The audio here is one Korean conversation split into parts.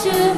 주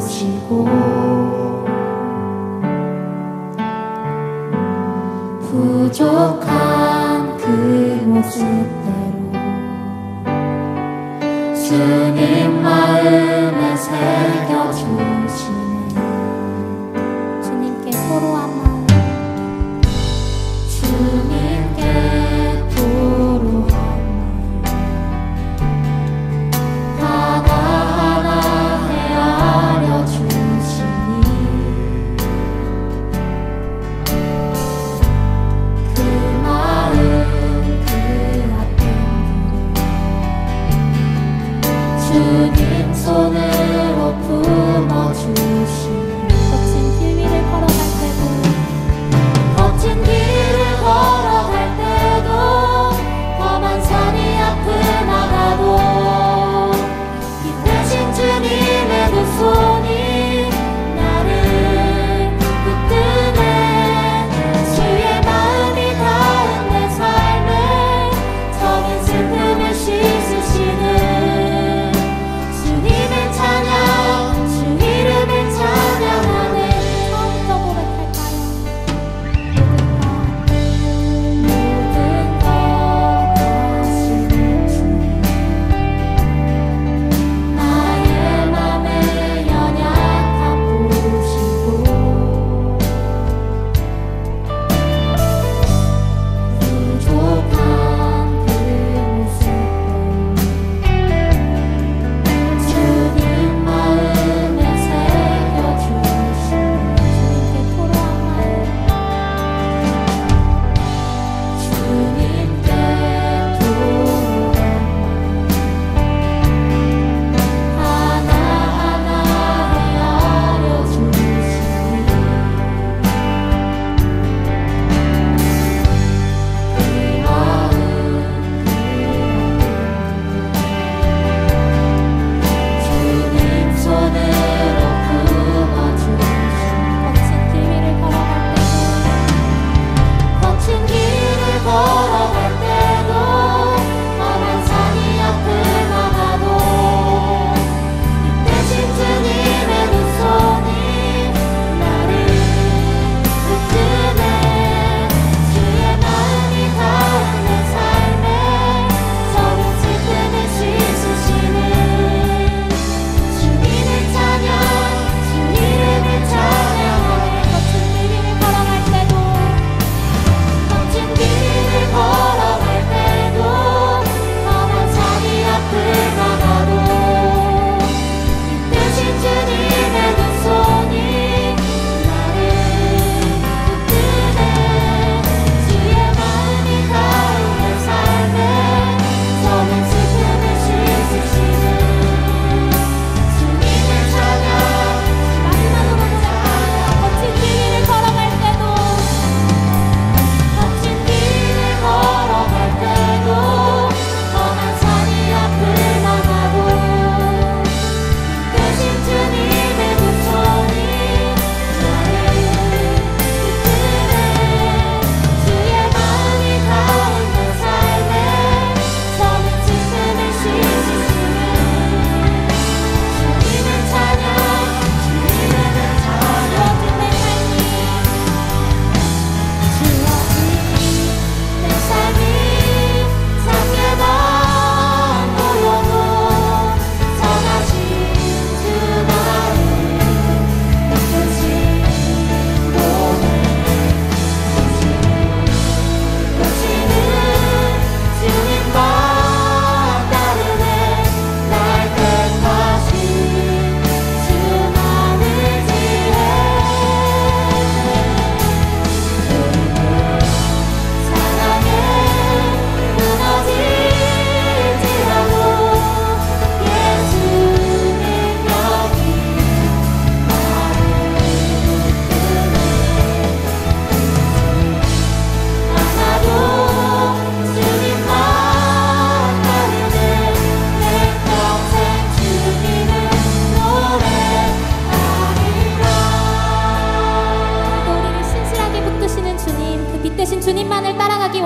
보시고 부족한 그 모습대로 주님 마음에 새겨주시네. 주님께 포로한 마음, 주님께 포로한 마음 하나하나 헤아려 주시니 그 마음 그 앞에 주님 손을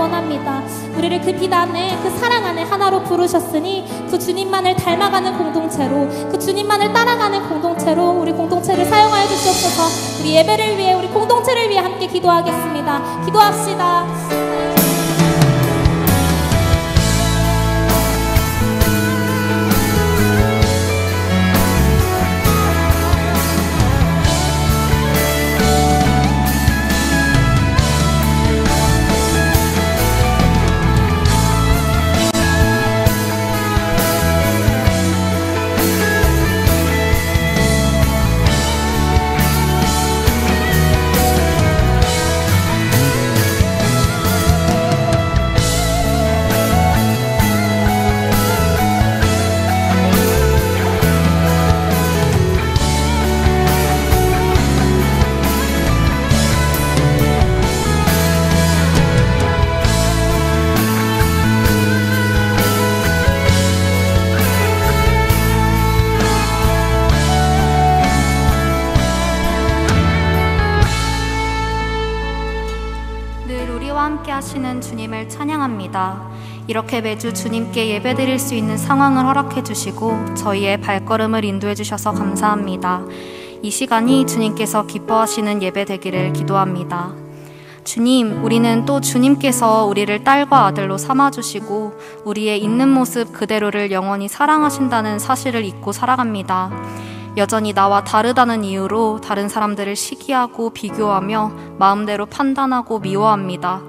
원합니다. 우리를 그 빛 안에, 그 사랑 안에 하나로 부르셨으니 그 주님만을 닮아가는 공동체로, 그 주님만을 따라가는 공동체로 우리 공동체를 사용하여 주시옵소서. 우리 예배를 위해, 우리 공동체를 위해 함께 기도하겠습니다. 기도합시다. 하시는 주님을 찬양합니다. 이렇게 매주 주님께 예배드릴 수 있는 상황을 허락해 주시고 저희의 발걸음을 인도해 주셔서 감사합니다. 이 시간이 주님께서 기뻐하시는 예배 되기를 기도합니다. 주님, 우리는 또 주님께서 우리를 딸과 아들로 삼아주시고 우리의 있는 모습 그대로를 영원히 사랑하신다는 사실을 잊고 살아갑니다. 여전히 나와 다르다는 이유로 다른 사람들을 시기하고 비교하며 마음대로 판단하고 미워합니다.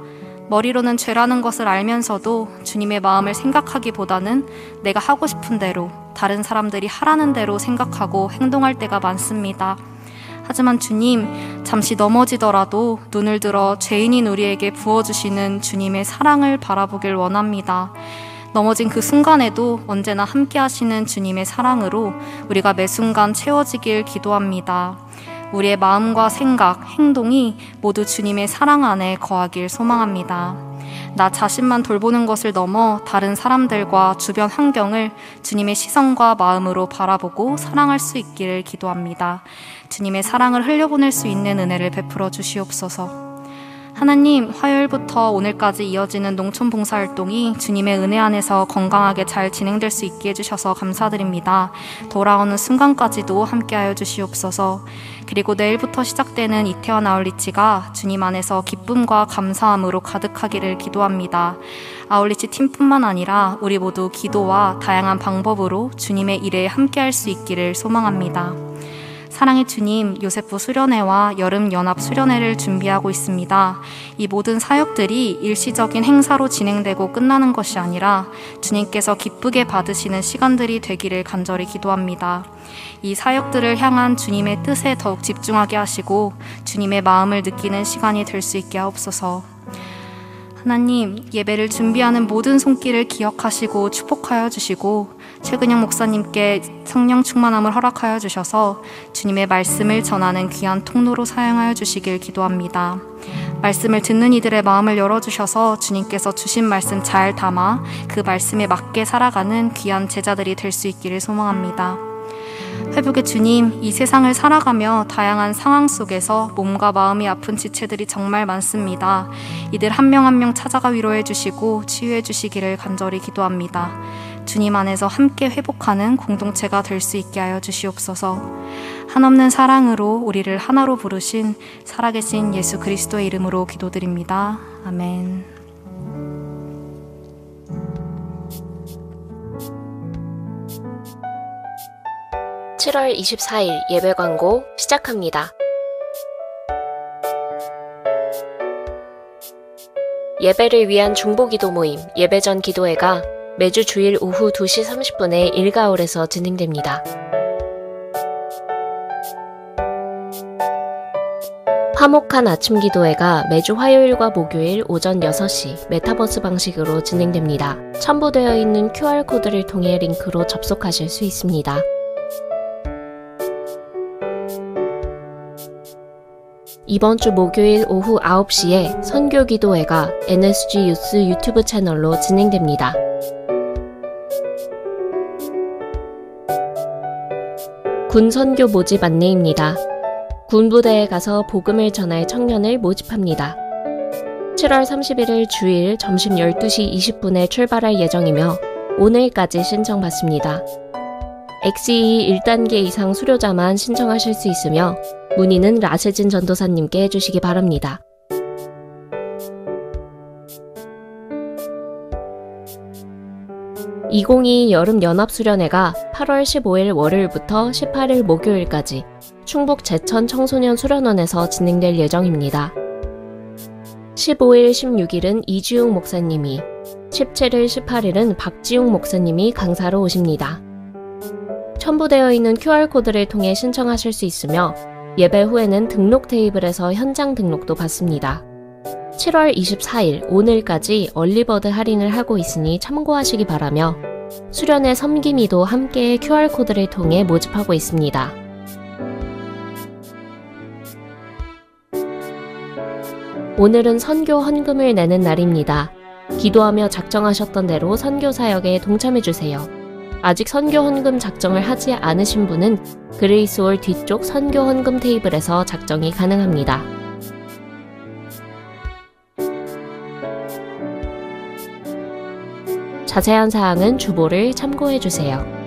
머리로는 죄라는 것을 알면서도 주님의 마음을 생각하기보다는 내가 하고 싶은 대로, 다른 사람들이 하라는 대로 생각하고 행동할 때가 많습니다. 하지만 주님, 잠시 넘어지더라도 눈을 들어 죄인인 우리에게 부어주시는 주님의 사랑을 바라보길 원합니다. 넘어진 그 순간에도 언제나 함께 하시는 주님의 사랑으로 우리가 매 순간 채워지길 기도합니다. 우리의 마음과 생각, 행동이 모두 주님의 사랑 안에 거하길 소망합니다. 나 자신만 돌보는 것을 넘어 다른 사람들과 주변 환경을 주님의 시선과 마음으로 바라보고 사랑할 수 있기를 기도합니다. 주님의 사랑을 흘려보낼 수 있는 은혜를 베풀어 주시옵소서. 하나님, 화요일부터 오늘까지 이어지는 농촌 봉사활동이 주님의 은혜 안에서 건강하게 잘 진행될 수 있게 해주셔서 감사드립니다. 돌아오는 순간까지도 함께하여 주시옵소서. 그리고 내일부터 시작되는 이태원 아울리치가 주님 안에서 기쁨과 감사함으로 가득하기를 기도합니다. 아울리치 팀뿐만 아니라 우리 모두 기도와 다양한 방법으로 주님의 일에 함께할 수 있기를 소망합니다. 사랑의 주님, 요셉부 수련회와 여름연합 수련회를 준비하고 있습니다. 이 모든 사역들이 일시적인 행사로 진행되고 끝나는 것이 아니라 주님께서 기쁘게 받으시는 시간들이 되기를 간절히 기도합니다. 이 사역들을 향한 주님의 뜻에 더욱 집중하게 하시고 주님의 마음을 느끼는 시간이 될 수 있게 하옵소서. 하나님, 예배를 준비하는 모든 손길을 기억하시고 축복하여 주시고 최근영 목사님께 성령 충만함을 허락하여 주셔서 주님의 말씀을 전하는 귀한 통로로 사용하여 주시길 기도합니다. 말씀을 듣는 이들의 마음을 열어주셔서 주님께서 주신 말씀 잘 담아 그 말씀에 맞게 살아가는 귀한 제자들이 될 수 있기를 소망합니다. 회복의 주님, 이 세상을 살아가며 다양한 상황 속에서 몸과 마음이 아픈 지체들이 정말 많습니다. 이들 한 명 한 명 찾아가 위로해 주시고 치유해 주시기를 간절히 기도합니다. 주님 안에서 함께 회복하는 공동체가 될 수 있게 하여 주시옵소서. 한없는 사랑으로 우리를 하나로 부르신 살아계신 예수 그리스도의 이름으로 기도드립니다. 아멘. (7월 24일) 예배 광고 시작합니다. 예배를 위한 중보기도 모임 예배전 기도회가 매주 주일 오후 2시 30분에 일가홀에서 진행됩니다. 화목한 아침 기도회가 매주 화요일과 목요일 오전 6시 메타버스 방식으로 진행됩니다. 첨부되어 있는 QR코드를 통해 링크로 접속하실 수 있습니다. 이번 주 목요일 오후 9시에 선교 기도회가 NSG 유스 유튜브 채널로 진행됩니다. 군 선교 모집 안내입니다. 군부대에 가서 복음을 전할 청년을 모집합니다. 7월 31일 주일 점심 12시 20분에 출발할 예정이며 오늘까지 신청받습니다. XE 1단계 이상 수료자만 신청하실 수 있으며 문의는 라세진 전도사님께 해주시기 바랍니다. (2022) 여름연합수련회가 8월 15일 월요일부터 18일 목요일까지 충북 제천 청소년 수련원에서 진행될 예정입니다. 15일, 16일은 이주용 목사님이, 17일, 18일은 박지용 목사님이 강사로 오십니다. 첨부되어 있는 QR코드를 통해 신청하실 수 있으며 예배 후에는 등록 테이블에서 현장 등록도 받습니다. 7월 24일 오늘까지 얼리버드 할인을 하고 있으니 참고하시기 바라며 수련회 섬김이도 함께 QR코드를 통해 모집하고 있습니다. 오늘은 선교 헌금을 내는 날입니다. 기도하며 작정하셨던 대로 선교 사역에 동참해주세요. 아직 선교 헌금 작정을 하지 않으신 분은 그레이스홀 뒤쪽 선교 헌금 테이블에서 작정이 가능합니다. 자세한 사항은 주보를 참고해주세요.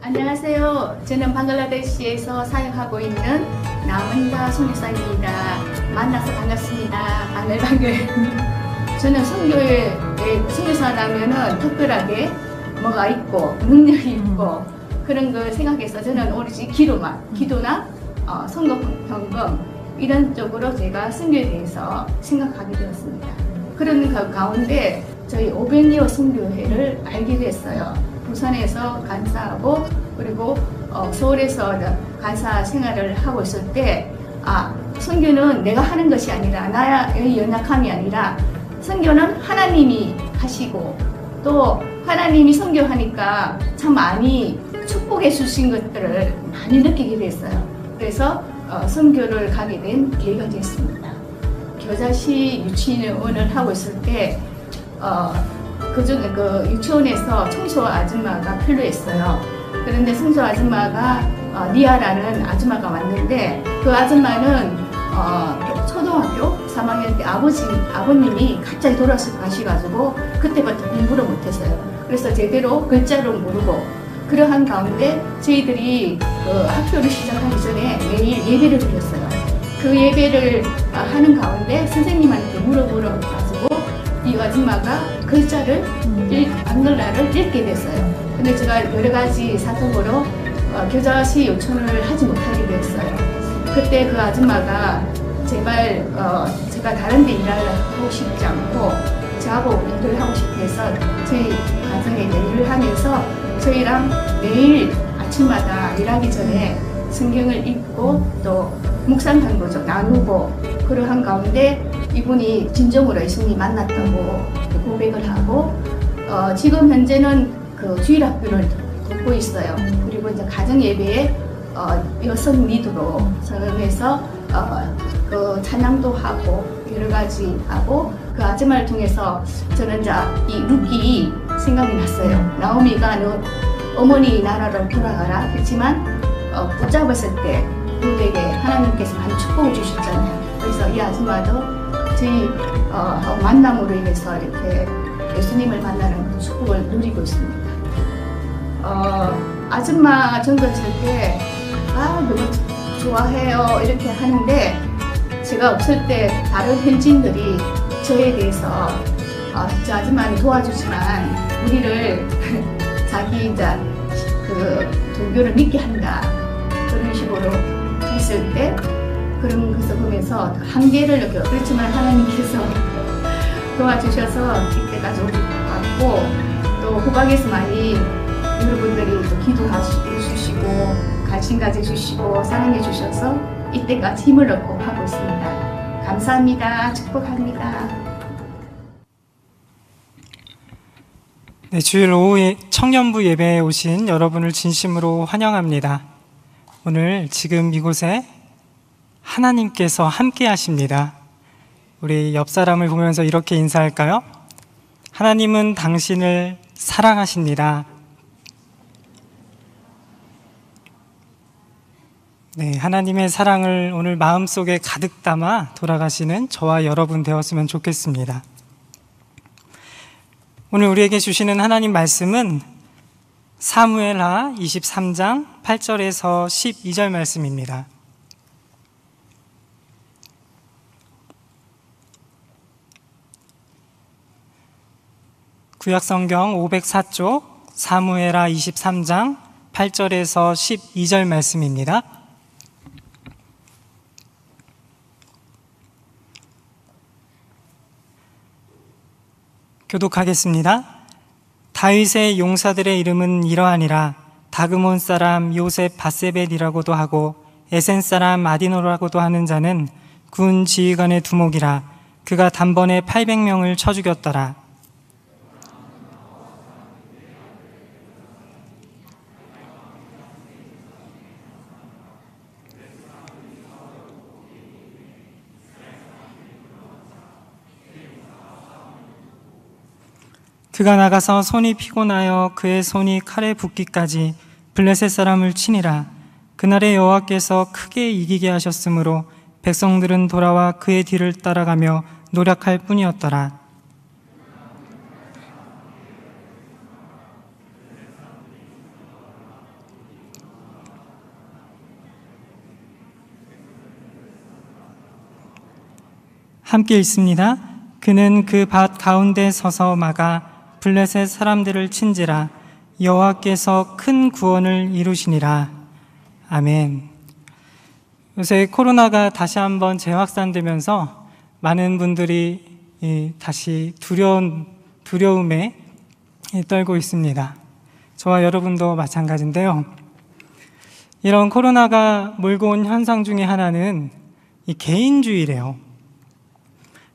안녕하세요. 저는 방글라데시에서 사역하고 있는 나문다 선교사입니다. 만나서 반갑습니다. 방글방글. 저는 선교에 선교사라면은 특별하게 뭐가 있고 능력이 있고 그런 걸 생각해서 저는 오로지 기도나 선거 헌금 이런 쪽으로 제가 선교에 대해서 생각하게 되었습니다. 그런 가운데 저희 오벤리오 선교회를 알게 됐어요. 부산에서 간사하고 그리고 서울에서 간사 생활을 하고 있을 때 선교는 내가 하는 것이 아니라 나의 연약함이 아니라 선교는 하나님이 하시고 또 하나님이 선교하니까 참 많이 축복해 주신 것들을 많이 느끼게 됐어요. 그래서 선교를 가게 된 계기가 됐습니다. 겨자시 유치원을 하고 있을 때 그중에 유치원에서 청소 아줌마가 필요했어요. 그런데 청소 아줌마가 리아라는 아줌마가 왔는데 그 아줌마는 초등학교 3학년 때 아버님이 갑자기 돌아가셔가지고 그때부터 공부를 못했어요. 그래서 제대로 글자를 모르고 그러한 가운데 저희들이 학교를 시작하기 전에 매일 예배를 드렸어요. 그 예배를 하는 가운데 선생님한테 물어가지고 이 아줌마가 글자를 한글날을 읽게 됐어요. 근데 제가 여러 가지 사정으로 겨자시 요청을 하지 못하게 됐어요. 그때 그 아줌마가 제발 제가 다른 데 일을 하고 싶지 않고 저하고 일을 하고 싶어 해서 저희 가정에 일을 하면서 저희랑 매일 아침마다 일하기 전에 성경을 읽고 또 묵상한 거죠. 나누고 그러한 가운데 이분이 진정으로 예수님 만났다고 고백을 하고 지금 현재는 그 주일학교를 돕고 있어요. 그리고 이제 가정 예배에 여성 리더로 선언해서 그 찬양도 하고 여러 가지 하고 그 아줌마를 통해서 저는 이제 이 루키 생각이 났어요. 나오미가 너 어머니 나라로 돌아가라 했지만 붙잡았을 때 그에게 하나님께서 많은 축복을 주셨잖아요. 그래서 이 아줌마도 저희 만남으로 인해서 이렇게 예수님을 만나는 축복을 누리고 있습니다. 아줌마 전도했을 때 너무 좋아해요 이렇게 하는데 제가 없을 때 다른 현지인들이 저에 대해서 저 아줌마는 도와주지만 우리를 자기 이제 그 종교를 믿게 한다 그런 식으로 했을 때 그런 것을 보면서 한계를 느껴요. 그렇지만 하나님께서 도와주셔서 이때까지 왔고 또 후방에서 많이 여러분들이 또 기도해 주시고 관심 가져주시고 사랑해 주셔서 이때까지 힘을 얻고 하고 있습니다. 감사합니다. 축복합니다. 네, 주일 오후 청년부 예배에 오신 여러분을 진심으로 환영합니다. 오늘 지금 이곳에 하나님께서 함께 하십니다. 우리 옆 사람을 보면서 이렇게 인사할까요? 하나님은 당신을 사랑하십니다. 네, 하나님의 사랑을 오늘 마음속에 가득 담아 돌아가시는 저와 여러분 되었으면 좋겠습니다. 오늘 우리에게 주시는 하나님 말씀은 사무엘하 23장 8절에서 12절 말씀입니다. 구약성경 504쪽 사무엘하 23장 8절에서 12절 말씀입니다. 교독하겠습니다. 다윗의 용사들의 이름은 이러하니라. 다그몬 사람 요셉 바세벳이라고도 하고 에센 사람 아디노라고도 하는 자는 군 지휘관의 두목이라. 그가 단번에 800명을 쳐 죽였더라. 그가 나가서 손이 피곤하여 그의 손이 칼에 붓기까지 블레셋 사람을 치니라. 그날에 여호와께서 크게 이기게 하셨으므로 백성들은 돌아와 그의 뒤를 따라가며 노력할 뿐이었더라. 함께 읽습니다. 그는 그 밭 가운데 서서 막아 블레셋 사람들을 친지라. 여호와께서 큰 구원을 이루시니라. 아멘. 요새 코로나가 다시 한번 재확산되면서 많은 분들이 다시 두려움에 떨고 있습니다. 저와 여러분도 마찬가지인데요. 이런 코로나가 몰고 온 현상 중에 하나는 이 개인주의래요.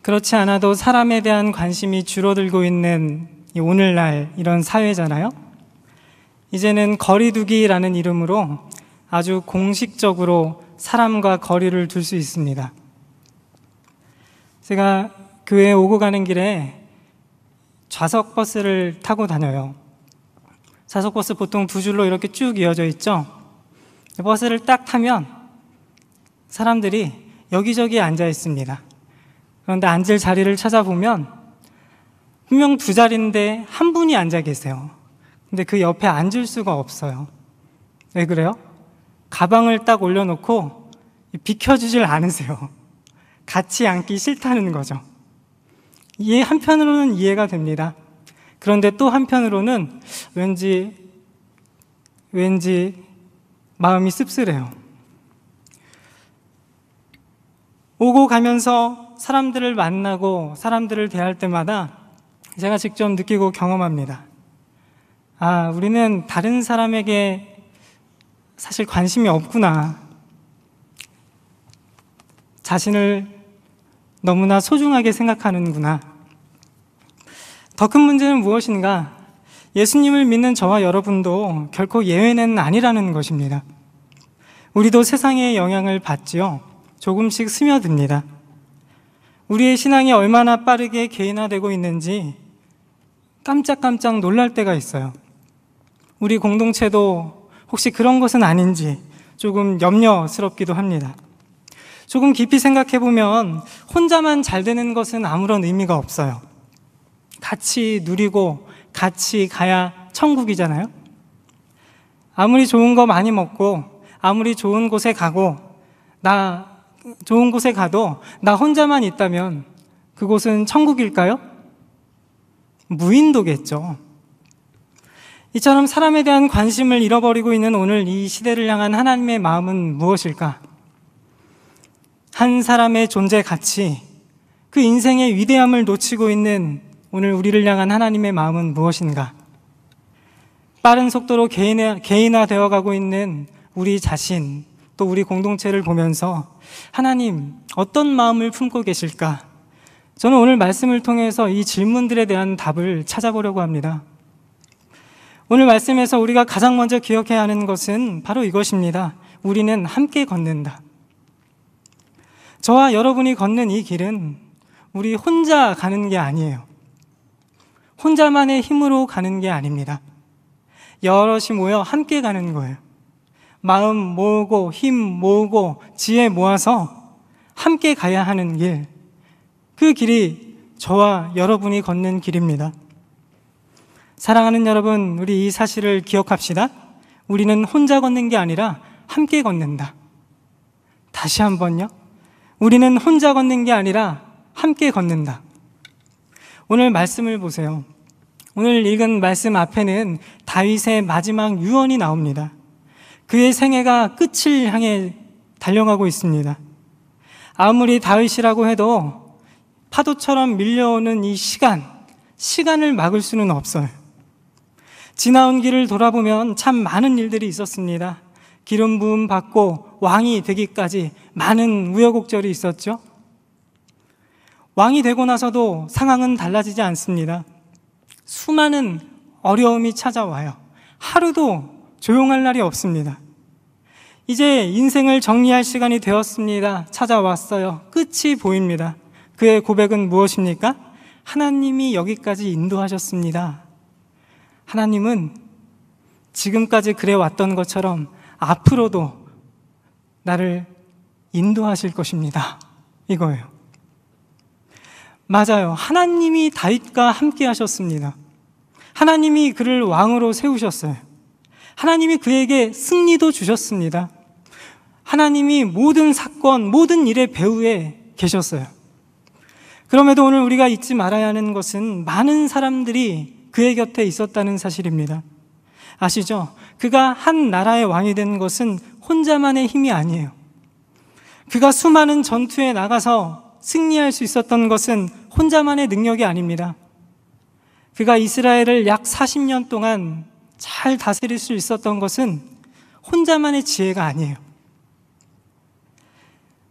그렇지 않아도 사람에 대한 관심이 줄어들고 있는 이 오늘날 이런 사회잖아요. 이제는 거리두기라는 이름으로 아주 공식적으로 사람과 거리를 둘 수 있습니다. 제가 교회에 오고 가는 길에 좌석 버스를 타고 다녀요. 좌석 버스 보통 두 줄로 이렇게 쭉 이어져 있죠. 버스를 딱 타면 사람들이 여기저기 앉아 있습니다. 그런데 앉을 자리를 찾아보면 분명 두 자리인데 한 분이 앉아 계세요. 근데 그 옆에 앉을 수가 없어요. 왜 그래요? 가방을 딱 올려놓고 비켜주질 않으세요. 같이 앉기 싫다는 거죠. 한편으로는 이해가 됩니다. 그런데 또 한편으로는 왠지 마음이 씁쓸해요. 오고 가면서 사람들을 만나고 사람들을 대할 때마다 제가 직접 느끼고 경험합니다. 우리는 다른 사람에게 사실 관심이 없구나. 자신을 너무나 소중하게 생각하는구나. 더 큰 문제는 무엇인가? 예수님을 믿는 저와 여러분도 결코 예외는 아니라는 것입니다. 우리도 세상의 영향을 받지요. 조금씩 스며듭니다. 우리의 신앙이 얼마나 빠르게 개인화되고 있는지 깜짝깜짝 놀랄 때가 있어요. 우리 공동체도 혹시 그런 것은 아닌지 조금 염려스럽기도 합니다. 조금 깊이 생각해보면 혼자만 잘 되는 것은 아무런 의미가 없어요. 같이 누리고 같이 가야 천국이잖아요. 아무리 좋은 거 많이 먹고 아무리 좋은 곳에 가도 나 혼자만 있다면 그곳은 천국일까요? 무인도겠죠. 이처럼 사람에 대한 관심을 잃어버리고 있는 오늘 이 시대를 향한 하나님의 마음은 무엇일까? 한 사람의 존재 가치, 그 인생의 위대함을 놓치고 있는 오늘 우리를 향한 하나님의 마음은 무엇인가? 빠른 속도로 개인화되어 가고 있는 우리 자신, 또 우리 공동체를 보면서 하나님, 어떤 마음을 품고 계실까? 저는 오늘 말씀을 통해서 이 질문들에 대한 답을 찾아보려고 합니다. 오늘 말씀에서 우리가 가장 먼저 기억해야 하는 것은 바로 이것입니다. 우리는 함께 걷는다. 저와 여러분이 걷는 이 길은 우리 혼자 가는 게 아니에요. 혼자만의 힘으로 가는 게 아닙니다. 여럿이 모여 함께 가는 거예요. 마음 모으고 힘 모으고 지혜 모아서 함께 가야 하는 길, 그 길이 저와 여러분이 걷는 길입니다. 사랑하는 여러분, 우리 이 사실을 기억합시다. 우리는 혼자 걷는 게 아니라 함께 걷는다. 다시 한번요. 우리는 혼자 걷는 게 아니라 함께 걷는다. 오늘 말씀을 보세요. 오늘 읽은 말씀 앞에는 다윗의 마지막 유언이 나옵니다. 그의 생애가 끝을 향해 달려가고 있습니다. 아무리 다윗이라고 해도 파도처럼 밀려오는 이 시간을 막을 수는 없어요. 지나온 길을 돌아보면 참 많은 일들이 있었습니다. 기름 부음 받고 왕이 되기까지 많은 우여곡절이 있었죠. 왕이 되고 나서도 상황은 달라지지 않습니다. 수많은 어려움이 찾아와요. 하루도 조용할 날이 없습니다. 이제 인생을 정리할 시간이 되었습니다. 찾아왔어요. 끝이 보입니다. 그의 고백은 무엇입니까? 하나님이 여기까지 인도하셨습니다. 하나님은 지금까지 그래 왔던 것처럼 앞으로도 나를 인도하실 것입니다. 이거예요. 맞아요. 하나님이 다윗과 함께 하셨습니다. 하나님이 그를 왕으로 세우셨어요. 하나님이 그에게 승리도 주셨습니다. 하나님이 모든 사건, 모든 일의 배후에 계셨어요. 그럼에도 오늘 우리가 잊지 말아야 하는 것은 많은 사람들이 그의 곁에 있었다는 사실입니다. 아시죠? 그가 한 나라의 왕이 된 것은 혼자만의 힘이 아니에요. 그가 수많은 전투에 나가서 승리할 수 있었던 것은 혼자만의 능력이 아닙니다. 그가 이스라엘을 약 40년 동안 잘 다스릴 수 있었던 것은 혼자만의 지혜가 아니에요.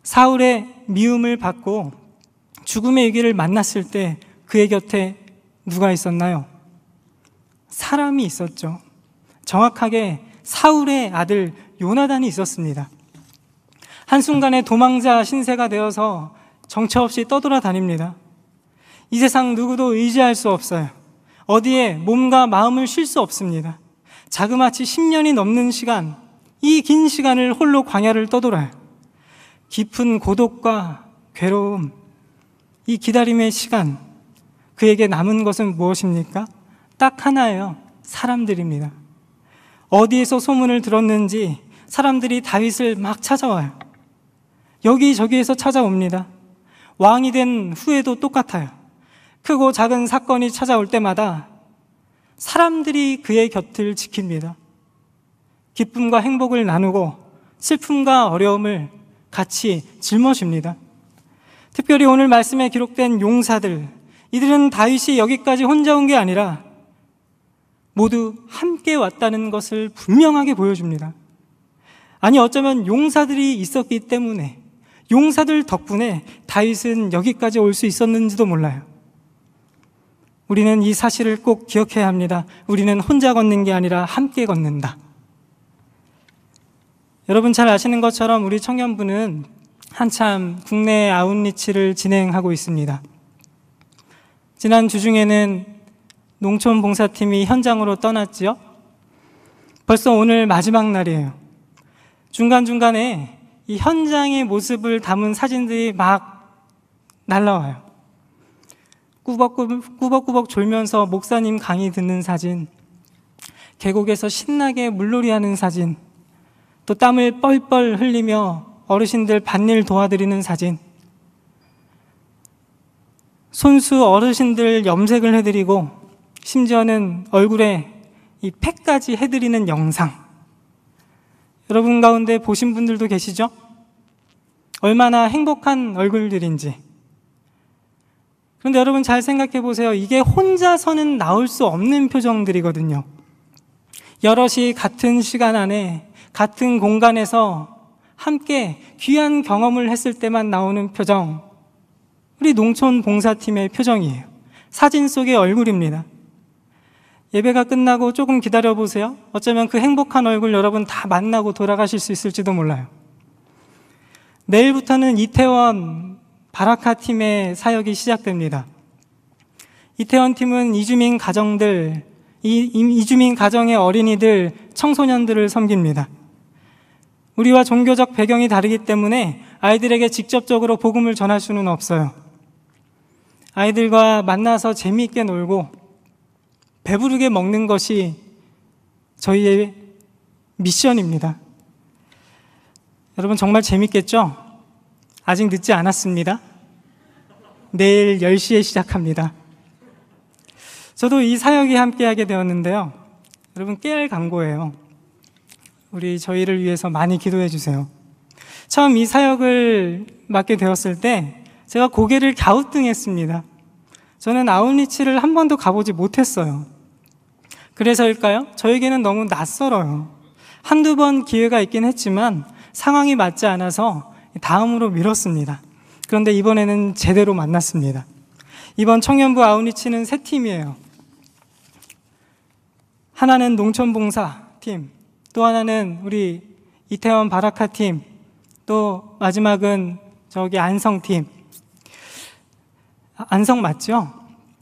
사울의 미움을 받고 죽음의 위기를 만났을 때 그의 곁에 누가 있었나요? 사람이 있었죠. 정확하게 사울의 아들 요나단이 있었습니다. 한순간에 도망자 신세가 되어서 정처 없이 떠돌아다닙니다. 이 세상 누구도 의지할 수 없어요. 어디에 몸과 마음을 쉴 수 없습니다. 자그마치 10년이 넘는 시간, 이 긴 시간을 홀로 광야를 떠돌아요. 깊은 고독과 괴로움, 이 기다림의 시간, 그에게 남은 것은 무엇입니까? 딱 하나예요. 사람들입니다. 어디에서 소문을 들었는지 사람들이 다윗을 막 찾아와요. 여기저기에서 찾아옵니다. 왕이 된 후에도 똑같아요. 크고 작은 사건이 찾아올 때마다 사람들이 그의 곁을 지킵니다. 기쁨과 행복을 나누고 슬픔과 어려움을 같이 짊어집니다. 특별히 오늘 말씀에 기록된 용사들, 이들은 다윗이 여기까지 혼자 온 게 아니라 모두 함께 왔다는 것을 분명하게 보여줍니다. 아니, 어쩌면 용사들이 있었기 때문에, 용사들 덕분에 다윗은 여기까지 올 수 있었는지도 몰라요. 우리는 이 사실을 꼭 기억해야 합니다. 우리는 혼자 걷는 게 아니라 함께 걷는다. 여러분 잘 아시는 것처럼 우리 청년부는 한참 국내 아웃리치를 진행하고 있습니다. 지난 주중에는 농촌 봉사팀이 현장으로 떠났지요. 벌써 오늘 마지막 날이에요. 중간중간에 이 현장의 모습을 담은 사진들이 막 날라와요. 꾸벅꾸벅 졸면서 목사님 강의 듣는 사진, 계곡에서 신나게 물놀이하는 사진, 또 땀을 뻘뻘 흘리며 어르신들 밭일 도와드리는 사진, 손수 어르신들 염색을 해드리고 심지어는 얼굴에 이 팩까지 해드리는 영상, 여러분 가운데 보신 분들도 계시죠? 얼마나 행복한 얼굴들인지. 그런데 여러분 잘 생각해 보세요. 이게 혼자서는 나올 수 없는 표정들이거든요. 여럿이 같은 시간 안에 같은 공간에서 함께 귀한 경험을 했을 때만 나오는 표정, 우리 농촌 봉사팀의 표정이에요. 사진 속의 얼굴입니다. 예배가 끝나고 조금 기다려보세요. 어쩌면 그 행복한 얼굴 여러분 다 만나고 돌아가실 수 있을지도 몰라요. 내일부터는 이태원 바라카팀의 사역이 시작됩니다. 이태원 팀은 이주민 가정들, 이주민 가정의 어린이들, 청소년들을 섬깁니다. 우리와 종교적 배경이 다르기 때문에 아이들에게 직접적으로 복음을 전할 수는 없어요. 아이들과 만나서 재미있게 놀고 배부르게 먹는 것이 저희의 미션입니다. 여러분 정말 재밌겠죠? 아직 늦지 않았습니다. 내일 10시에 시작합니다. 저도 이 사역에 함께하게 되었는데요. 여러분 깨알 강고예요. 우리 저희를 위해서 많이 기도해 주세요. 처음 이 사역을 맡게 되었을 때 제가 고개를 갸우뚱했습니다. 저는 아웃리치를 한 번도 가보지 못했어요. 그래서일까요? 저에게는 너무 낯설어요. 한두 번 기회가 있긴 했지만 상황이 맞지 않아서 다음으로 미뤘습니다. 그런데 이번에는 제대로 만났습니다. 이번 청년부 아웃리치는 세 팀이에요. 하나는 농촌봉사팀, 또 하나는 우리 이태원 바라카팀, 또 마지막은 저기 안성팀. 안성 맞죠?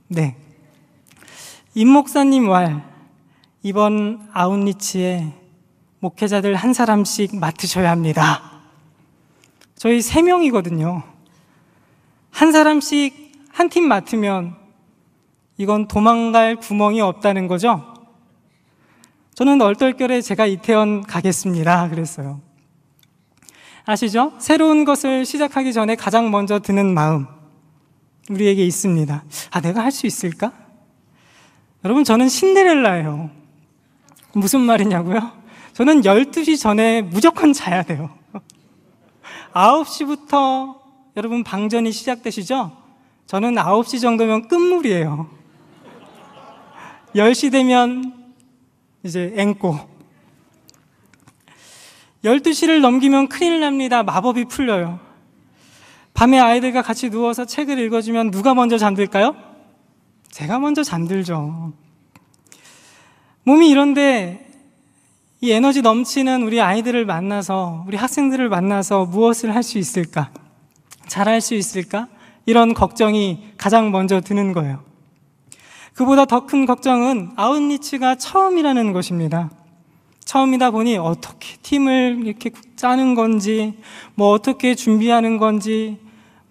네. 임 목사님 왈, 이번 아웃리치에 목회자들 한 사람씩 맡으셔야 합니다. 저희 3명이거든요. 한 사람씩 한 팀 맡으면 이건 도망갈 구멍이 없다는 거죠? 저는 얼떨결에 제가 이태원 가겠습니다. 그랬어요. 아시죠? 새로운 것을 시작하기 전에 가장 먼저 드는 마음, 우리에게 있습니다. 아, 내가 할 수 있을까? 여러분, 저는 신데렐라예요. 무슨 말이냐고요? 저는 12시 전에 무조건 자야 돼요. 9시부터 여러분 방전이 시작되시죠? 저는 9시 정도면 끝물이에요. 10시 되면 이제 앵꼬. 12시를 넘기면 큰일 납니다. 마법이 풀려요. 밤에 아이들과 같이 누워서 책을 읽어주면 누가 먼저 잠들까요? 제가 먼저 잠들죠. 몸이 이런데 이 에너지 넘치는 우리 아이들을 만나서, 우리 학생들을 만나서 무엇을 할 수 있을까? 잘할 수 있을까? 이런 걱정이 가장 먼저 드는 거예요. 그보다 더 큰 걱정은 아웃리치가 처음이라는 것입니다. 처음이다 보니 어떻게 팀을 이렇게 짜는 건지, 뭐 어떻게 준비하는 건지,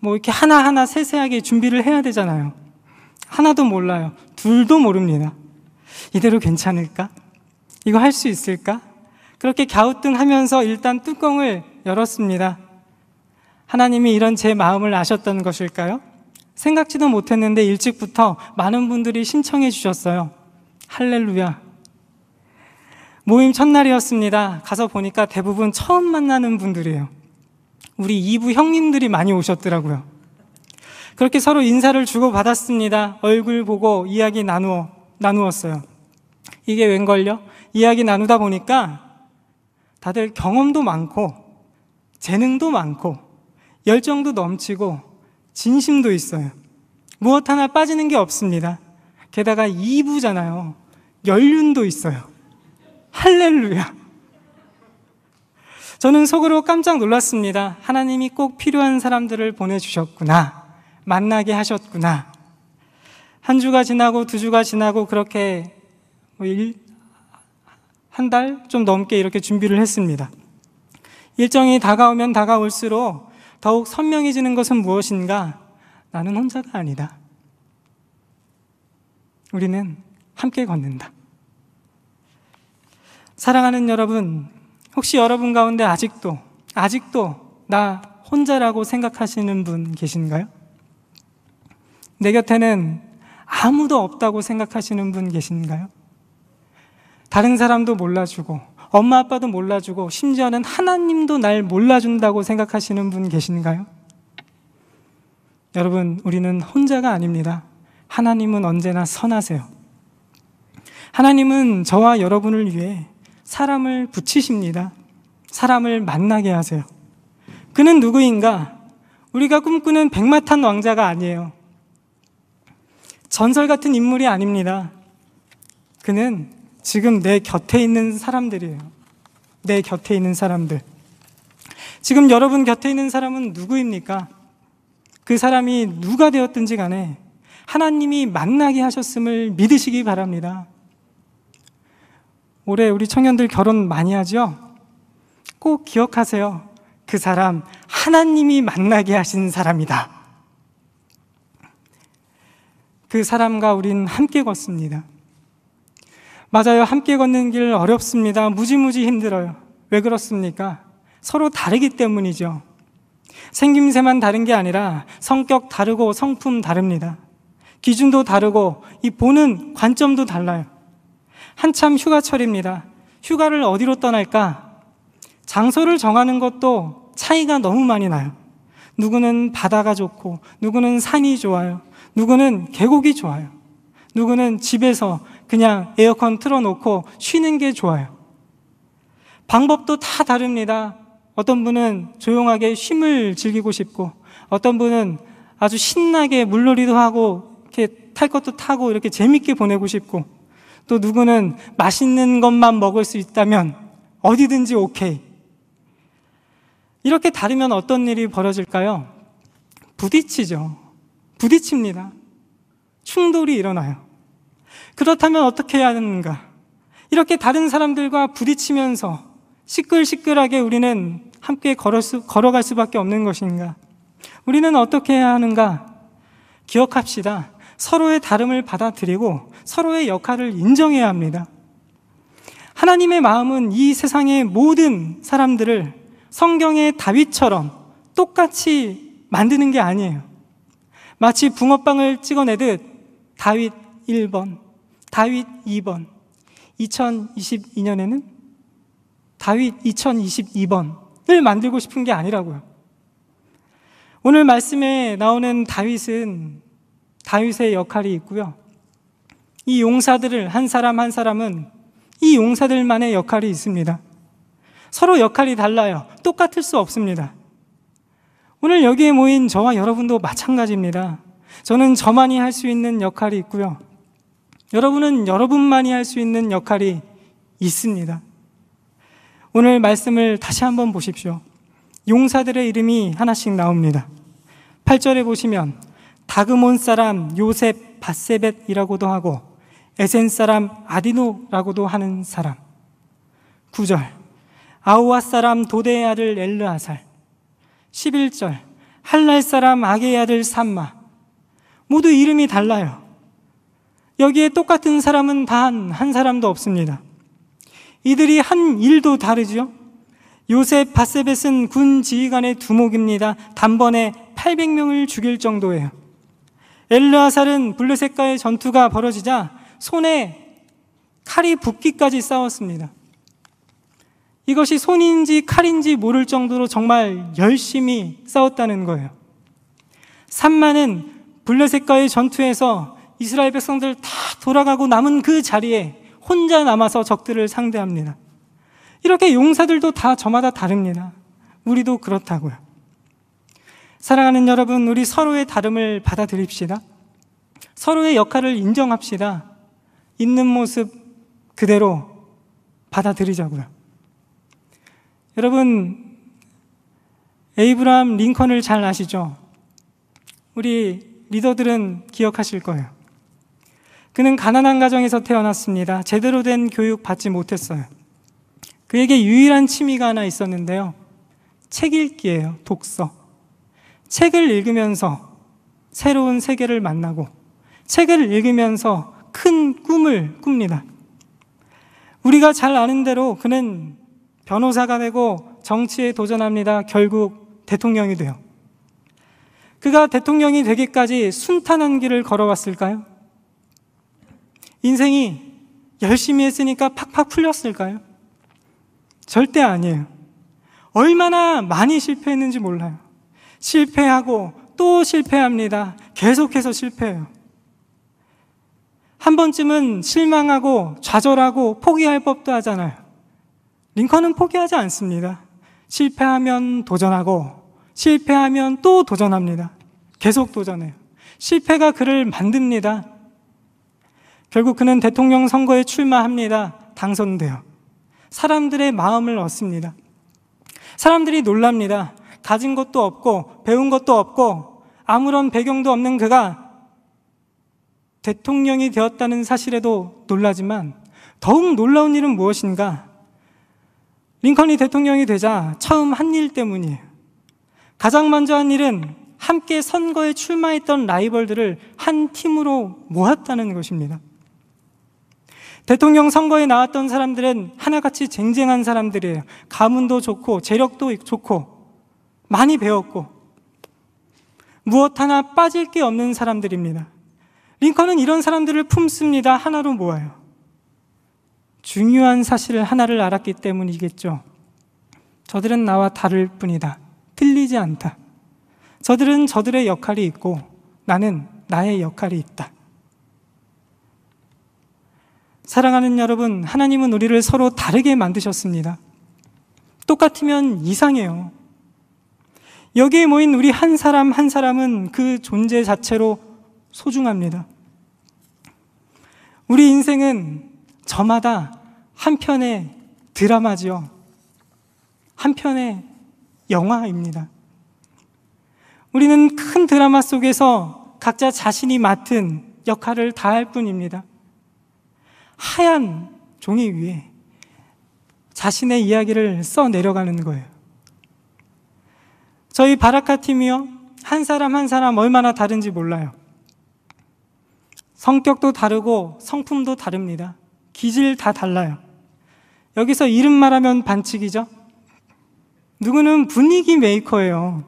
뭐 이렇게 하나하나 세세하게 준비를 해야 되잖아요. 하나도 몰라요. 둘도 모릅니다. 이대로 괜찮을까? 이거 할 수 있을까? 그렇게 갸우뚱하면서 일단 뚜껑을 열었습니다. 하나님이 이런 제 마음을 아셨던 것일까요? 생각지도 못했는데 일찍부터 많은 분들이 신청해 주셨어요. 할렐루야. 모임 첫날이었습니다. 가서 보니까 대부분 처음 만나는 분들이에요. 우리 2부 형님들이 많이 오셨더라고요. 그렇게 서로 인사를 주고받았습니다. 얼굴 보고 이야기 나누었어요. 이게 웬걸요? 이야기 나누다 보니까 다들 경험도 많고 재능도 많고 열정도 넘치고 진심도 있어요. 무엇 하나 빠지는 게 없습니다. 게다가 2부잖아요. 연륜도 있어요. 할렐루야. 저는 속으로 깜짝 놀랐습니다. 하나님이 꼭 필요한 사람들을 보내주셨구나. 만나게 하셨구나. 한 주가 지나고 2주가 지나고 그렇게 한 달 좀 넘게 이렇게 준비를 했습니다. 일정이 다가오면 다가올수록 더욱 선명해지는 것은 무엇인가? 나는 혼자가 아니다. 우리는 함께 걷는다. 사랑하는 여러분, 혹시 여러분 가운데 아직도 나 혼자라고 생각하시는 분 계신가요? 내 곁에는 아무도 없다고 생각하시는 분 계신가요? 다른 사람도 몰라주고 엄마 아빠도 몰라주고 심지어는 하나님도 날 몰라준다고 생각하시는 분 계신가요? 여러분, 우리는 혼자가 아닙니다. 하나님은 언제나 선하세요. 하나님은 저와 여러분을 위해 사람을 붙이십니다. 사람을 만나게 하세요. 그는 누구인가? 우리가 꿈꾸는 백마탄 왕자가 아니에요. 전설 같은 인물이 아닙니다. 그는 지금 내 곁에 있는 사람들이에요. 내 곁에 있는 사람들. 지금 여러분 곁에 있는 사람은 누구입니까? 그 사람이 누가 되었든지 간에 하나님이 만나게 하셨음을 믿으시기 바랍니다. 올해 우리 청년들 결혼 많이 하죠? 꼭 기억하세요. 그 사람 하나님이 만나게 하신 사람이다. 그 사람과 우린 함께 걷습니다. 맞아요. 함께 걷는 길 어렵습니다. 무지무지 힘들어요. 왜 그렇습니까? 서로 다르기 때문이죠. 생김새만 다른 게 아니라 성격 다르고 성품 다릅니다. 기준도 다르고 이 보는 관점도 달라요. 한참 휴가철입니다. 휴가를 어디로 떠날까? 장소를 정하는 것도 차이가 너무 많이 나요. 누구는 바다가 좋고, 누구는 산이 좋아요. 누구는 계곡이 좋아요. 누구는 집에서 그냥 에어컨 틀어놓고 쉬는 게 좋아요. 방법도 다 다릅니다. 어떤 분은 조용하게 쉼을 즐기고 싶고, 어떤 분은 아주 신나게 물놀이도 하고 이렇게 탈 것도 타고 이렇게 재밌게 보내고 싶고, 또 누구는 맛있는 것만 먹을 수 있다면 어디든지 오케이. 이렇게 다르면 어떤 일이 벌어질까요? 부딪히죠. 부딪힙니다. 충돌이 일어나요. 그렇다면 어떻게 해야 하는가? 이렇게 다른 사람들과 부딪히면서 시끌시끌하게 우리는 함께 걸어갈 수밖에 없는 것인가? 우리는 어떻게 해야 하는가? 기억합시다. 서로의 다름을 받아들이고 서로의 역할을 인정해야 합니다. 하나님의 마음은 이 세상의 모든 사람들을 성경의 다윗처럼 똑같이 만드는 게 아니에요. 마치 붕어빵을 찍어내듯 다윗 1번, 다윗 2번, 2022년에는 다윗 2022번을 만들고 싶은 게 아니라고요. 오늘 말씀에 나오는 다윗은 다윗의 역할이 있고요. 이 용사들을 한 사람 한 사람은 이 용사들만의 역할이 있습니다. 서로 역할이 달라요. 똑같을 수 없습니다. 오늘 여기에 모인 저와 여러분도 마찬가지입니다. 저는 저만이 할 수 있는 역할이 있고요. 여러분은 여러분만이 할 수 있는 역할이 있습니다. 오늘 말씀을 다시 한번 보십시오. 용사들의 이름이 하나씩 나옵니다. 8절에 보시면 다그몬 사람 요셉 바세벳이라고도 하고 에센 사람 아디노라고도 하는 사람. 9절 아우아 사람 도대의 아들 엘르아살. 11절 할랄 사람 아게의 아들 삼마. 모두 이름이 달라요. 여기에 똑같은 사람은 단 한 사람도 없습니다. 이들이 한 일도 다르죠. 요셉 바세벳은 군 지휘관의 두목입니다. 단번에 800명을 죽일 정도예요. 엘르아살은 블레셋과의 전투가 벌어지자 손에 칼이 붙기까지 싸웠습니다. 이것이 손인지 칼인지 모를 정도로 정말 열심히 싸웠다는 거예요. 삼마는 블레셋과의 전투에서 이스라엘 백성들 다 돌아가고 남은 그 자리에 혼자 남아서 적들을 상대합니다. 이렇게 용사들도 다 저마다 다릅니다. 우리도 그렇다고요. 사랑하는 여러분, 우리 서로의 다름을 받아들입시다. 서로의 역할을 인정합시다. 있는 모습 그대로 받아들이자고요. 여러분, 에이브라함 링컨을 잘 아시죠? 우리 리더들은 기억하실 거예요. 그는 가난한 가정에서 태어났습니다. 제대로 된 교육 받지 못했어요. 그에게 유일한 취미가 하나 있었는데요. 책 읽기예요. 독서. 책을 읽으면서 새로운 세계를 만나고 책을 읽으면서 큰 꿈을 꿉니다. 우리가 잘 아는 대로 그는 변호사가 되고 정치에 도전합니다. 결국 대통령이 돼요. 그가 대통령이 되기까지 순탄한 길을 걸어왔을까요? 인생이 열심히 했으니까 팍팍 풀렸을까요? 절대 아니에요. 얼마나 많이 실패했는지 몰라요. 실패하고 또 실패합니다. 계속해서 실패해요. 한 번쯤은 실망하고 좌절하고 포기할 법도 하잖아요. 링컨은 포기하지 않습니다. 실패하면 도전하고 실패하면 또 도전합니다. 계속 도전해요. 실패가 그를 만듭니다. 결국 그는 대통령 선거에 출마합니다. 당선돼요. 사람들의 마음을 얻습니다. 사람들이 놀랍니다. 가진 것도 없고 배운 것도 없고 아무런 배경도 없는 그가 대통령이 되었다는 사실에도 놀라지만 더욱 놀라운 일은 무엇인가? 링컨이 대통령이 되자 처음 한 일 때문이에요. 가장 먼저 한 일은 함께 선거에 출마했던 라이벌들을 한 팀으로 모았다는 것입니다. 대통령 선거에 나왔던 사람들은 하나같이 쟁쟁한 사람들이에요. 가문도 좋고 재력도 좋고 많이 배웠고 무엇 하나 빠질 게 없는 사람들입니다. 링컨은 이런 사람들을 품습니다. 하나로 모아요. 중요한 사실 하나를 알았기 때문이겠죠. 저들은 나와 다를 뿐이다. 틀리지 않다. 저들은 저들의 역할이 있고 나는 나의 역할이 있다. 사랑하는 여러분, 하나님은 우리를 서로 다르게 만드셨습니다. 똑같으면 이상해요. 여기에 모인 우리 한 사람 한 사람은 그 존재 자체로 소중합니다. 우리 인생은 저마다 한 편의 드라마지요. 한 편의 영화입니다. 우리는 큰 드라마 속에서 각자 자신이 맡은 역할을 다할 뿐입니다. 하얀 종이 위에 자신의 이야기를 써 내려가는 거예요. 저희 바라카 팀이요, 한 사람 한 사람 얼마나 다른지 몰라요. 성격도 다르고 성품도 다릅니다. 기질 다 달라요. 여기서 이름 말하면 반칙이죠. 누구는 분위기 메이커예요.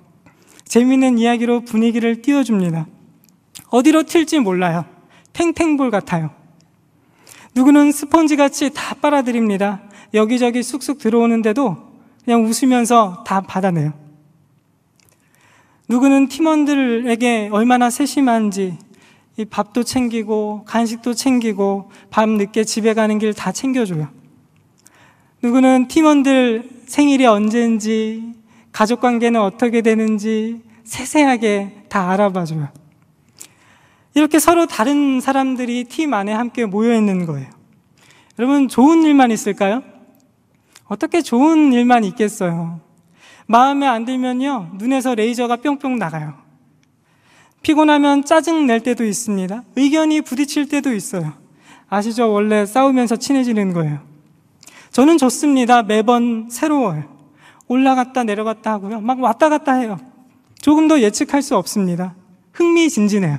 재미있는 이야기로 분위기를 띄워줍니다. 어디로 튈지 몰라요. 탱탱볼 같아요. 누구는 스펀지같이 다 빨아들입니다. 여기저기 쑥쑥 들어오는데도 그냥 웃으면서 다 받아내요. 누구는 팀원들에게 얼마나 세심한지 이 밥도 챙기고 간식도 챙기고 밤 늦게 집에 가는 길 다 챙겨줘요. 누구는 팀원들 생일이 언제인지 가족관계는 어떻게 되는지 세세하게 다 알아봐줘요. 이렇게 서로 다른 사람들이 팀 안에 함께 모여있는 거예요. 여러분, 좋은 일만 있을까요? 어떻게 좋은 일만 있겠어요? 마음에 안 들면요, 눈에서 레이저가 뿅뿅 나가요. 피곤하면 짜증 낼 때도 있습니다. 의견이 부딪힐 때도 있어요. 아시죠? 원래 싸우면서 친해지는 거예요. 저는 좋습니다. 매번 새로워요. 올라갔다 내려갔다 하고요. 막 왔다 갔다 해요. 조금 더 예측할 수 없습니다. 흥미진진해요.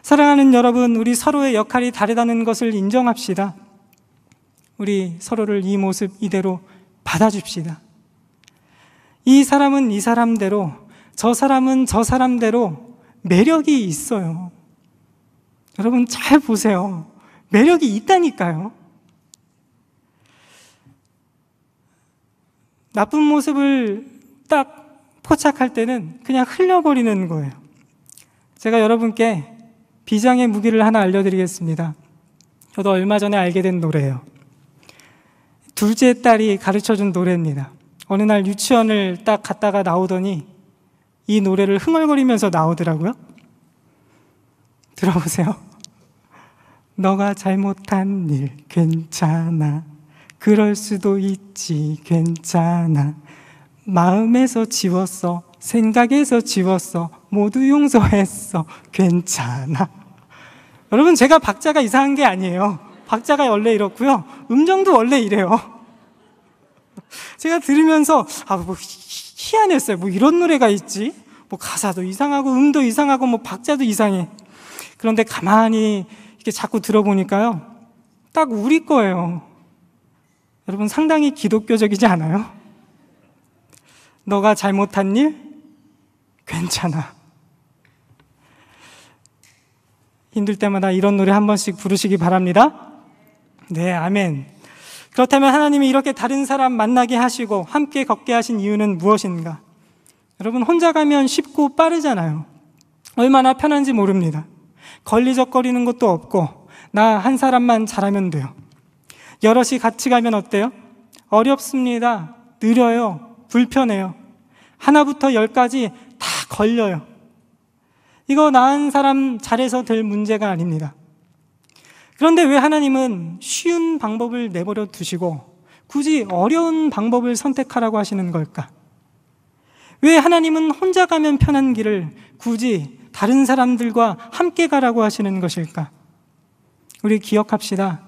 사랑하는 여러분, 우리 서로의 역할이 다르다는 것을 인정합시다. 우리 서로를 이 모습 이대로 받아줍시다. 이 사람은 이 사람대로, 저 사람은 저 사람대로 매력이 있어요. 여러분 잘 보세요. 매력이 있다니까요. 나쁜 모습을 딱 포착할 때는 그냥 흘려버리는 거예요. 제가 여러분께 비장의 무기를 하나 알려드리겠습니다. 저도 얼마 전에 알게 된 노래예요. 둘째 딸이 가르쳐준 노래입니다. 어느 날 유치원을 딱 갔다가 나오더니 이 노래를 흥얼거리면서 나오더라고요. 들어보세요. 너가 잘못한 일 괜찮아. 그럴 수도 있지 괜찮아. 마음에서 지웠어. 생각에서 지웠어. 모두 용서했어. 괜찮아. 여러분, 제가 박자가 이상한 게 아니에요. 박자가 원래 이렇고요. 음정도 원래 이래요. 제가 들으면서 뭐 희한했어요. 뭐 이런 노래가 있지? 뭐 가사도 이상하고 음도 이상하고 뭐 박자도 이상해. 그런데 가만히 이렇게 자꾸 들어보니까요, 딱 우리 거예요. 여러분 상당히 기독교적이지 않아요? 너가 잘못한 일? 괜찮아. 힘들 때마다 이런 노래 한 번씩 부르시기 바랍니다. 네, 아멘. 그렇다면 하나님이 이렇게 다른 사람 만나게 하시고 함께 걷게 하신 이유는 무엇인가? 여러분, 혼자 가면 쉽고 빠르잖아요. 얼마나 편한지 모릅니다. 걸리적거리는 것도 없고 나 한 사람만 잘하면 돼요. 여럿이 같이 가면 어때요? 어렵습니다. 느려요. 불편해요. 하나부터 10까지 다 걸려요. 이거 나 한 사람 잘해서 될 문제가 아닙니다. 그런데 왜 하나님은 쉬운 방법을 내버려 두시고 굳이 어려운 방법을 선택하라고 하시는 걸까? 왜 하나님은 혼자 가면 편한 길을 굳이 다른 사람들과 함께 가라고 하시는 것일까? 우리 기억합시다.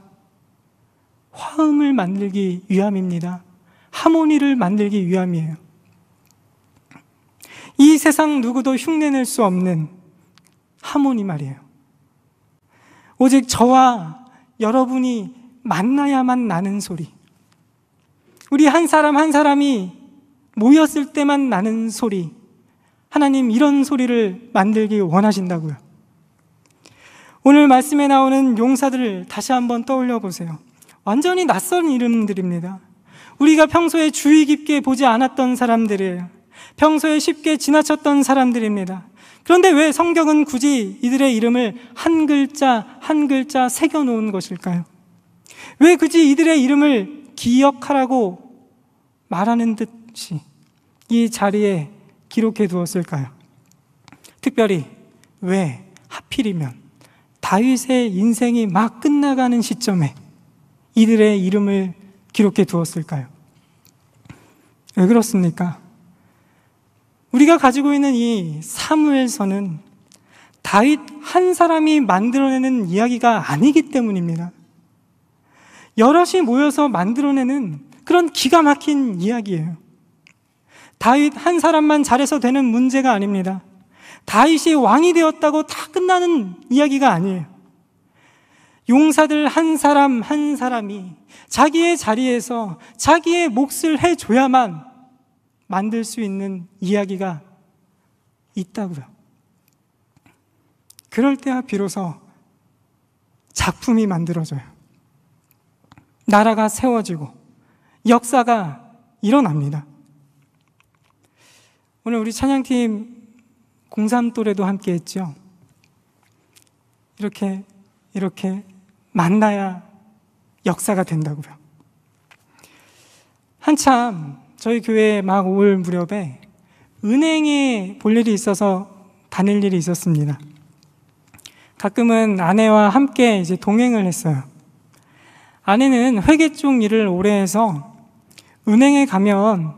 화음을 만들기 위함입니다. 하모니를 만들기 위함이에요. 이 세상 누구도 흉내낼 수 없는 하모니 말이에요. 오직 저와 여러분이 만나야만 나는 소리, 우리 한 사람 한 사람이 모였을 때만 나는 소리, 하나님 이런 소리를 만들기 원하신다고요. 오늘 말씀에 나오는 용사들을 다시 한번 떠올려 보세요. 완전히 낯선 이름들입니다. 우리가 평소에 주의 깊게 보지 않았던 사람들이에요. 평소에 쉽게 지나쳤던 사람들입니다. 그런데 왜 성경은 굳이 이들의 이름을 한 글자 한 글자 새겨놓은 것일까요? 왜 굳이 이들의 이름을 기억하라고 말하는 듯이 이 자리에 기록해 두었을까요? 특별히 왜 하필이면 다윗의 인생이 막 끝나가는 시점에 이들의 이름을 기록해 두었을까요? 왜 그렇습니까? 우리가 가지고 있는 이 사무엘서는 다윗 한 사람이 만들어내는 이야기가 아니기 때문입니다. 여럿이 모여서 만들어내는 그런 기가 막힌 이야기예요. 다윗 한 사람만 잘해서 되는 문제가 아닙니다. 다윗이 왕이 되었다고 다 끝나는 이야기가 아니에요. 용사들 한 사람 한 사람이 자기의 자리에서 자기의 몫을 해줘야만 만들 수 있는 이야기가 있다고요. 그럴 때야 비로소 작품이 만들어져요. 나라가 세워지고 역사가 일어납니다. 오늘 우리 찬양팀 03또래도 함께 했죠. 이렇게 만나야 역사가 된다고요. 한참 저희 교회에 막 올 무렵에 은행에 볼 일이 있어서 다닐 일이 있었습니다. 가끔은 아내와 함께 이제 동행을 했어요. 아내는 회계 쪽 일을 오래 해서 은행에 가면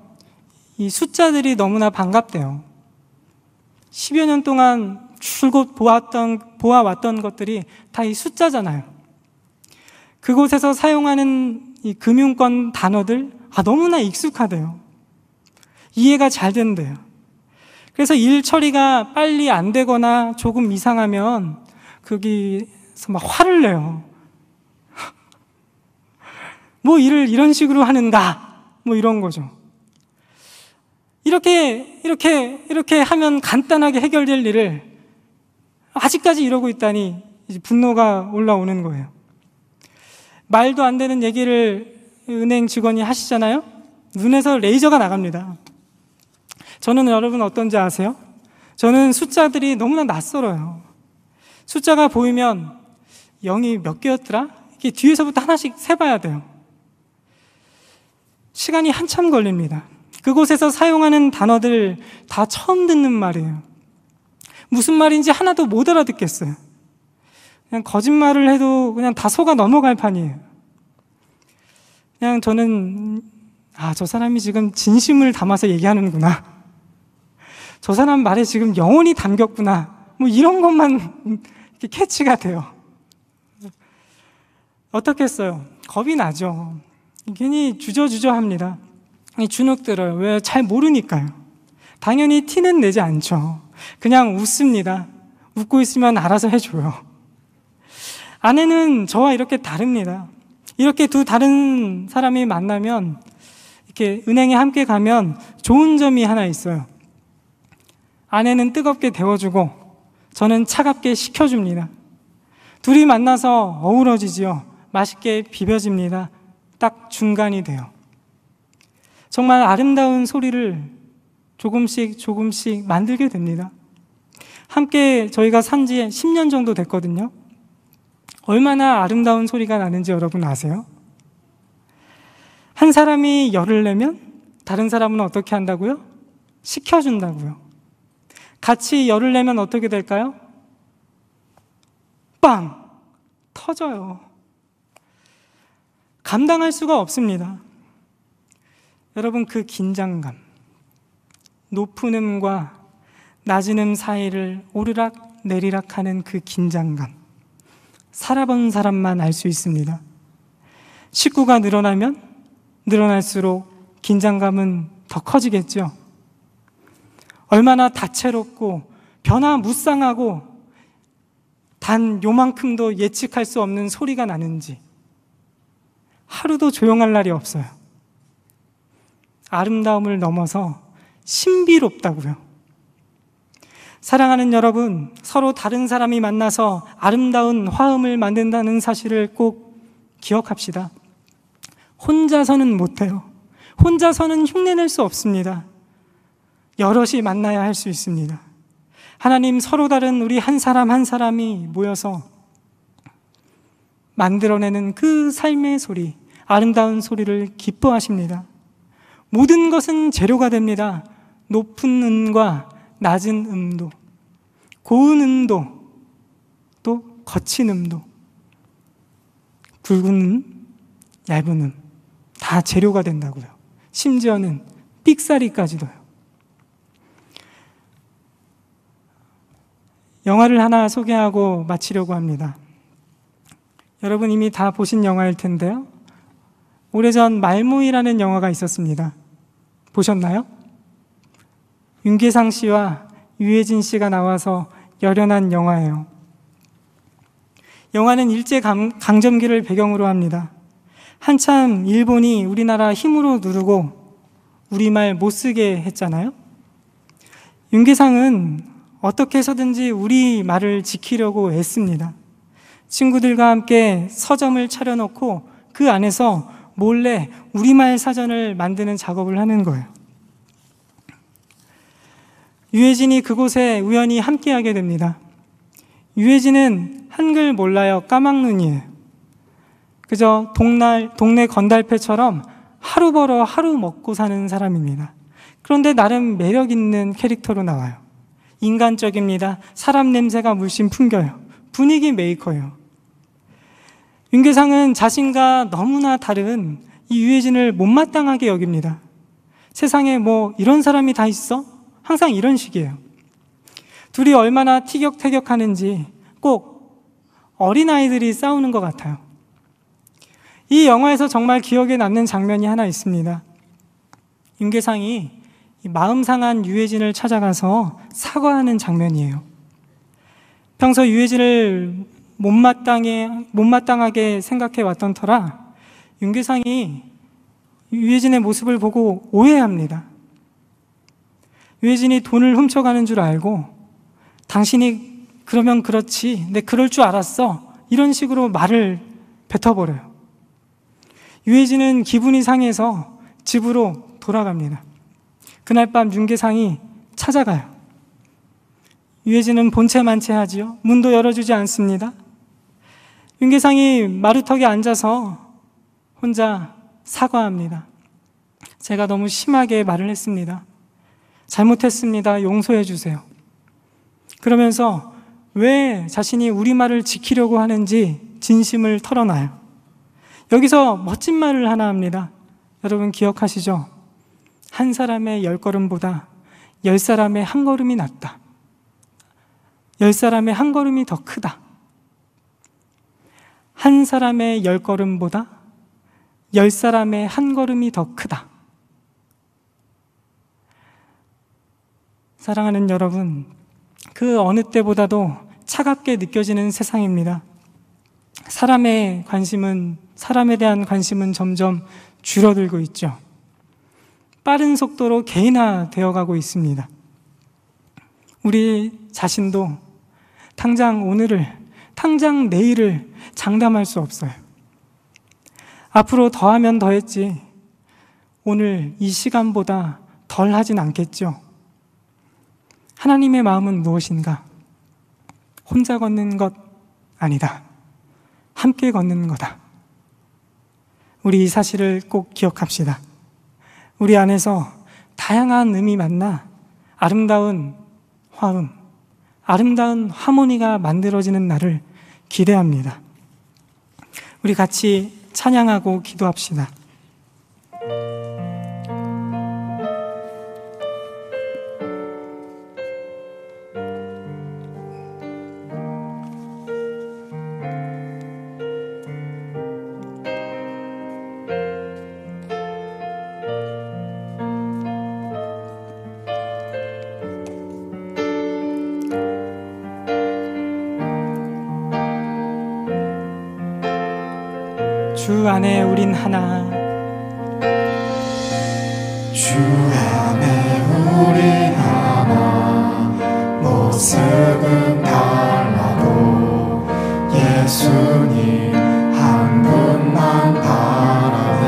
이 숫자들이 너무나 반갑대요. 10여 년 동안 줄곧 보아왔던 것들이 다 이 숫자잖아요. 그곳에서 사용하는 이 금융권 단어들 너무나 익숙하대요. 이해가 잘 된대요. 그래서 일 처리가 빨리 안 되거나 조금 이상하면 거기서 막 화를 내요. 뭐 일을 이런 식으로 하는가? 뭐 이런 거죠. 이렇게 하면 간단하게 해결될 일을 아직까지 이러고 있다니 이제 분노가 올라오는 거예요. 말도 안 되는 얘기를 은행 직원이 하시잖아요? 눈에서 레이저가 나갑니다. 저는 여러분 어떤지 아세요? 저는 숫자들이 너무나 낯설어요. 숫자가 보이면 0이 몇 개였더라? 이렇게 뒤에서부터 하나씩 세봐야 돼요. 시간이 한참 걸립니다. 그곳에서 사용하는 단어들 다 처음 듣는 말이에요. 무슨 말인지 하나도 못 알아듣겠어요. 그냥 거짓말을 해도 그냥 다 속아 넘어갈 판이에요. 그냥 저는 저 사람이 지금 진심을 담아서 얘기하는구나. 저 사람 말에 지금 영혼이 담겼구나. 뭐 이런 것만 이렇게 캐치가 돼요. 어떻겠어요? 겁이 나죠. 괜히 주저주저합니다. 주눅 들어요. 왜? 잘 모르니까요. 당연히 티는 내지 않죠. 그냥 웃습니다. 웃고 있으면 알아서 해줘요. 아내는 저와 이렇게 다릅니다. 이렇게 두 다른 사람이 만나면 이렇게 은행에 함께 가면 좋은 점이 하나 있어요. 아내는 뜨겁게 데워주고 저는 차갑게 식혀줍니다. 둘이 만나서 어우러지지요. 맛있게 비벼집니다. 딱 중간이 돼요. 정말 아름다운 소리를 조금씩 만들게 됩니다. 함께 저희가 산 지 10년 정도 됐거든요. 얼마나 아름다운 소리가 나는지 여러분 아세요? 한 사람이 열을 내면 다른 사람은 어떻게 한다고요? 식혀준다고요. 같이 열을 내면 어떻게 될까요? 빵! 터져요. 감당할 수가 없습니다. 여러분, 그 긴장감, 높은 음과 낮은 음 사이를 오르락 내리락 하는 그 긴장감, 살아본 사람만 알 수 있습니다. 식구가 늘어나면 늘어날수록 긴장감은 더 커지겠죠. 얼마나 다채롭고 변화무쌍하고 단 요만큼도 예측할 수 없는 소리가 나는지 하루도 조용할 날이 없어요. 아름다움을 넘어서 신비롭다고요. 사랑하는 여러분, 서로 다른 사람이 만나서 아름다운 화음을 만든다는 사실을 꼭 기억합시다. 혼자서는 못해요. 혼자서는 흉내낼 수 없습니다. 여럿이 만나야 할 수 있습니다. 하나님, 서로 다른 우리 한 사람 한 사람이 모여서 만들어내는 그 삶의 소리, 아름다운 소리를 기뻐하십니다. 모든 것은 재료가 됩니다. 높은 음과 낮은 음도, 고운 음도, 또 거친 음도, 굵은 음, 얇은 음, 다 재료가 된다고요. 심지어는 삑사리까지도요. 영화를 하나 소개하고 마치려고 합니다. 여러분 이미 다 보신 영화일 텐데요. 오래전 말모이라는 영화가 있었습니다. 보셨나요? 윤계상 씨와 유해진 씨가 나와서 열연한 영화예요. 영화는 일제강점기를 배경으로 합니다. 한참 일본이 우리나라 힘으로 누르고 우리말 못 쓰게 했잖아요. 윤계상은 어떻게 해서든지 우리 말을 지키려고 애씁니다. 친구들과 함께 서점을 차려놓고 그 안에서 몰래 우리말 사전을 만드는 작업을 하는 거예요. 유해진이 그곳에 우연히 함께하게 됩니다. 유해진은 한글 몰라요. 까막눈이에요. 그저 동네 건달패처럼 하루 벌어 하루 먹고 사는 사람입니다. 그런데 나름 매력 있는 캐릭터로 나와요. 인간적입니다. 사람 냄새가 물씬 풍겨요. 분위기 메이커예요. 윤계상은 자신과 너무나 다른 이 유해진을 못마땅하게 여깁니다. 세상에 뭐 이런 사람이 다 있어? 항상 이런 식이에요. 둘이 얼마나 티격태격하는지 꼭 어린아이들이 싸우는 것 같아요. 이 영화에서 정말 기억에 남는 장면이 하나 있습니다. 윤계상이 마음 상한 유해진을 찾아가서 사과하는 장면이에요. 평소 유해진을 못마땅하게 생각해 왔던 터라 윤계상이 유해진의 모습을 보고 오해합니다. 유해진이 돈을 훔쳐가는 줄 알고 당신이 그러면 그렇지, 내 그럴 줄 알았어, 이런 식으로 말을 뱉어버려요. 유해진은 기분이 상해서 집으로 돌아갑니다. 그날 밤 윤계상이 찾아가요. 유해진은 본체만체하지요. 문도 열어주지 않습니다. 윤계상이 마루턱에 앉아서 혼자 사과합니다. 제가 너무 심하게 말을 했습니다. 잘못했습니다. 용서해 주세요. 그러면서 왜 자신이 우리말을 지키려고 하는지 진심을 털어놔요. 여기서 멋진 말을 하나 합니다. 여러분 기억하시죠? 한 사람의 10걸음보다 10사람의 한 걸음이 낫다. 10사람의 한 걸음이 더 크다. 한 사람의 10걸음보다 10사람의 한 걸음이 더 크다. 사랑하는 여러분, 그 어느 때보다도 차갑게 느껴지는 세상입니다. 사람에 대한 관심은 점점 줄어들고 있죠. 빠른 속도로 개인화되어 가고 있습니다. 우리 자신도 당장 오늘을, 당장 내일을 장담할 수 없어요. 앞으로 더하면 더했지 오늘 이 시간보다 덜 하진 않겠죠. 하나님의 마음은 무엇인가? 혼자 걷는 것 아니다. 함께 걷는 거다. 우리 이 사실을 꼭 기억합시다. 우리 안에서 다양한 음이 만나 아름다운 화음, 아름다운 하모니가 만들어지는 날을 기대합니다. 우리 같이 찬양하고 기도합시다. 주 안에 우린 하나. 주 안에 우리 하나. 모습은 달라도 예수님 한 분만 바라네.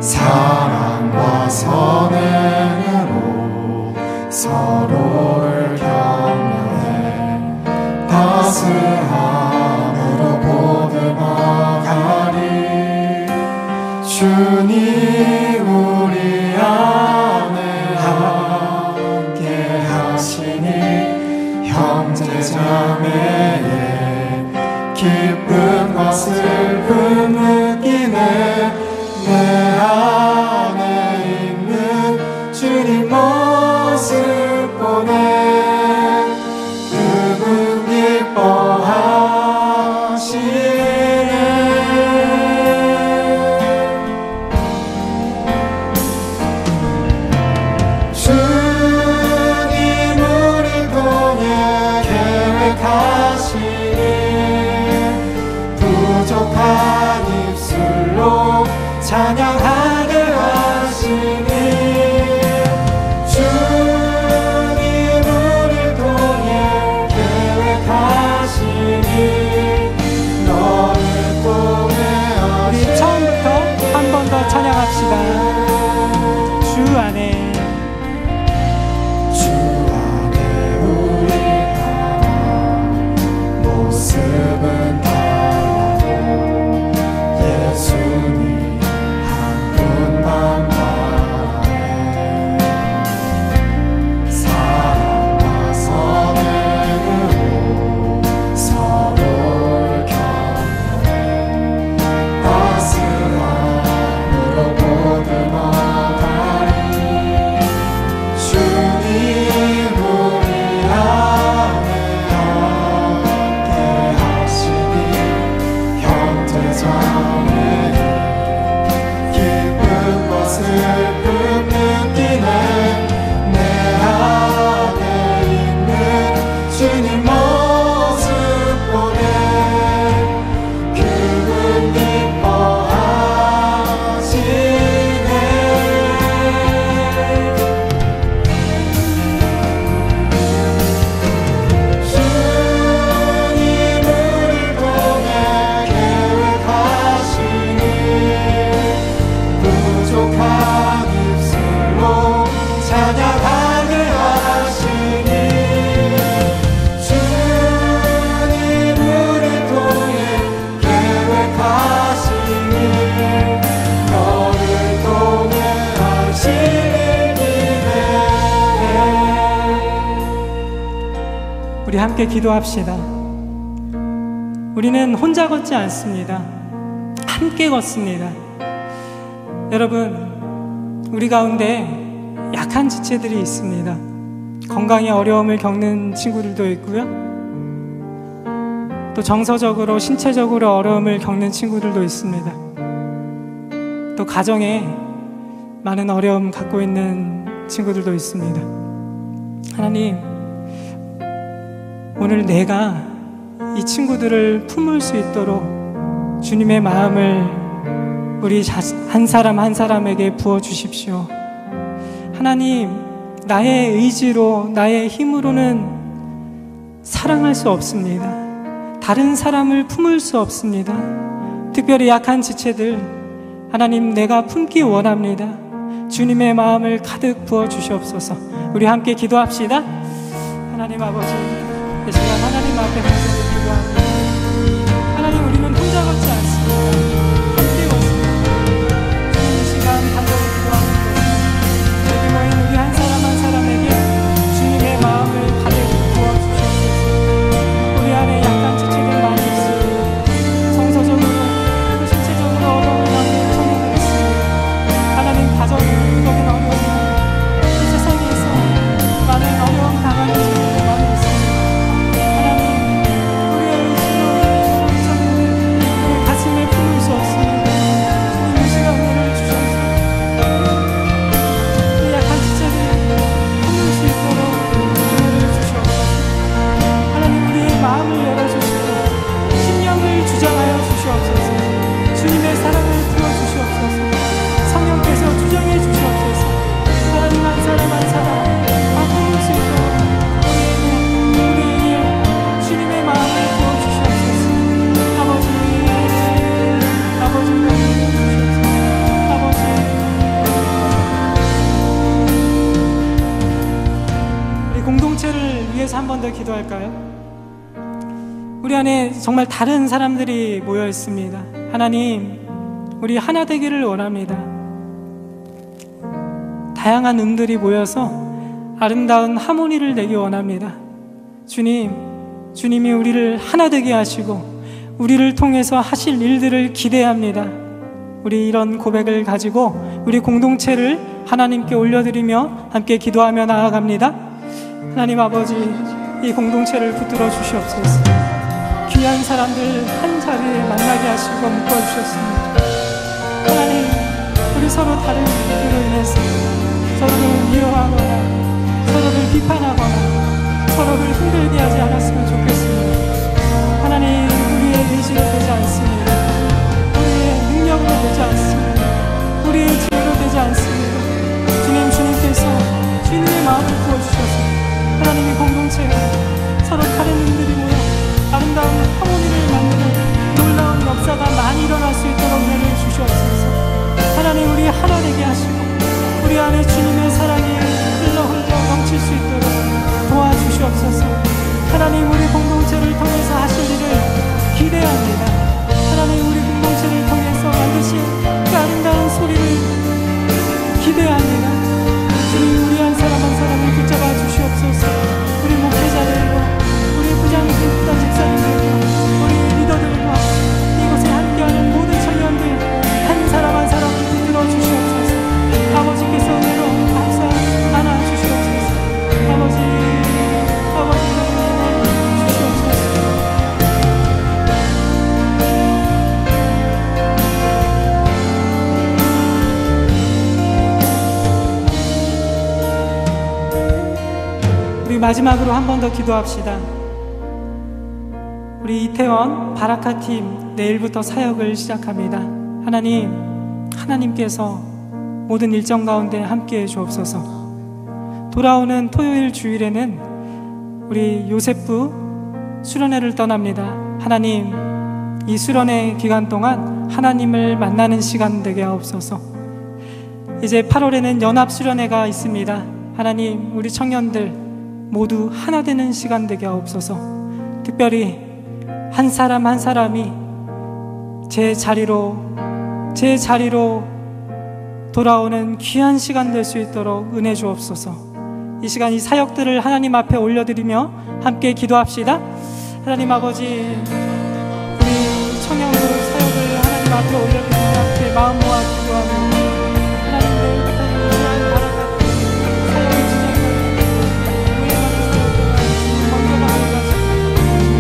사랑과 선행으로 서로를 격려해 따스함으로 보듬어가리. 주님 우리 안에 함께 하시니 형제자매의 기쁨과 슬픔 느끼네. 내 안에 있는 주님 모습 보네. 그분 기뻐하시네. 주님 우리 통해 계획하시니 부족한 입술로 찬양하게 하시니. 주님 우리 통해 계획하시니 너를 통해 우리 처음부터 한 번 더 찬양합시다. 주 안에. 주 안에 우리 하나. 모습은 달라도 예수님 한 분만 바라네. 사랑과 선행으로 서로를 격려해 따스함으로 보듬어가리. 주님 우리 안에 함께 하시니 형제자매의 기쁨과 슬픔 느끼네. 내 안에 있는 주님 모습 보네. 그분 기뻐하시네. 주님 우리 통해 계획하시니 부족한 입술로 찬양하게 하시니. 주님 우리 통해 계획하시니 너를 통해 하시니네. 우리 함께 기도합시다. 우리는 혼자 걷지 않습니다. 함께 걷습니다. 여러분, 우리 가운데 약한 지체들이 있습니다. 건강에 어려움을 겪는 친구들도 있고요. 또 정서적으로, 신체적으로 어려움을 겪는 친구들도 있습니다. 또 가정에 많은 어려움 갖고 있는 친구들도 있습니다. 하나님, 오늘 내가 이 친구들을 품을 수 있도록 주님의 마음을 우리 한 사람 한 사람에게 부어주십시오. 하나님, 나의 의지로, 나의 힘으로는 사랑할 수 없습니다. 다른 사람을 품을 수 없습니다. 특별히 약한 지체들, 하나님, 내가 품기 원합니다. 주님의 마음을 가득 부어주시옵소서. 우리 함께 기도합시다. 하나님 아버지, 이 시간 하나님 앞에 간절히 기도합니다. 하나님, 우리는 혼자 걷지 않습니다. 함께 걷습니다. 주님, 이 시간 간절히 기도합니다. 여기 모인 우리 한 사람 한 사람에게 주님의 마음을 가득 부어주시옵소서. 우리 안에 약간 지체들 많이 있습니다. 성서적으로 또 신체적으로 어려움을 겪는 청년들 있습니다. 하나님, 가정적인 어려움, 이 세상에서 많은 어려움 당하는 친구들 많이 있습니다. 하나님, 우리의 기도할까요? 우리 안에 정말 다른 사람들이 모여 있습니다. 하나님, 우리 하나 되기를 원합니다. 다양한 음들이 모여서 아름다운 하모니를 내기 원합니다. 주님이 우리를 하나 되게 하시고 우리를 통해서 하실 일들을 기대합니다. 우리 이런 고백을 가지고 우리 공동체를 하나님께 올려드리며 함께 기도하며 나아갑니다. 하나님 아버지, 이 공동체를 붙들어 주시옵소서. 귀한 사람들 한 자리에 만나게 하시고 묶어주셨습니다. 하나님, 우리 서로 다른 일들로 인해서 서로를 미워하거나 서로를 비판하거나 서로를 힘들게 하지 않았으면 좋겠습니다. 하나님, 우리의 의지로 되지 않습니다. 우리의 능력으로 되지 않습니다. 우리의 지혜로 되지 않습니다. 주님께서 주님의 마음을 부어주셔서 하나님의 공동체가 서로 다른 분들이 모여 아름다운 하모니를 만드는 놀라운 역사가 많이 일어날 수 있도록 은혜를 주시옵소서. 하나님, 우리 하나 되게 하시고 우리 안에 주님의 사랑이 흘러 넘칠 수 있도록 도와주시옵소서. 하나님, 우리 공동체를 통해서 하실 일을 기대합니다. 하나님, 우리 공동체를 통해서 반드시 그 아름다운 소리를 기대합니다. 주님, 우리 한 사람 한 사람을 붙잡아 주시옵소서. 우리 목회자들과 우리 부장님들과 집사님들과 우리 리더들과 이곳에 함께하는 모든 청년들 한 사람 한 사람을 붙들어 주시옵소서. 아버지께서 은혜로 감싸 안아 주시옵소서. 아버지 주시옵소서. 우리 마지막으로 한 번 더 기도합시다. 우리 이태원 바라카팀 내일부터 사역을 시작합니다. 하나님께서 모든 일정 가운데 함께해 주옵소서. 돌아오는 토요일 주일에는 우리 요셉부 수련회를 떠납니다. 하나님, 이 수련회 기간 동안 하나님을 만나는 시간 되게 하옵소서. 이제 8월에는 연합 수련회가 있습니다. 하나님, 우리 청년들 모두 하나 되는 시간 되게 하옵소서. 특별히 한 사람 한 사람이 제 자리로 돌아오는 귀한 시간 될 수 있도록 은혜 주옵소서. 이 시간 이 사역들을 하나님 앞에 올려드리며 함께 기도합시다. 하나님 아버지, 우리 청년들 사역을 하나님 앞에 올려드리며 함께 마음 모아 기도하며 하나님 내일부터 귀한 바라같은 사역을 시작하며 우리의 사역을 건강하게 하시고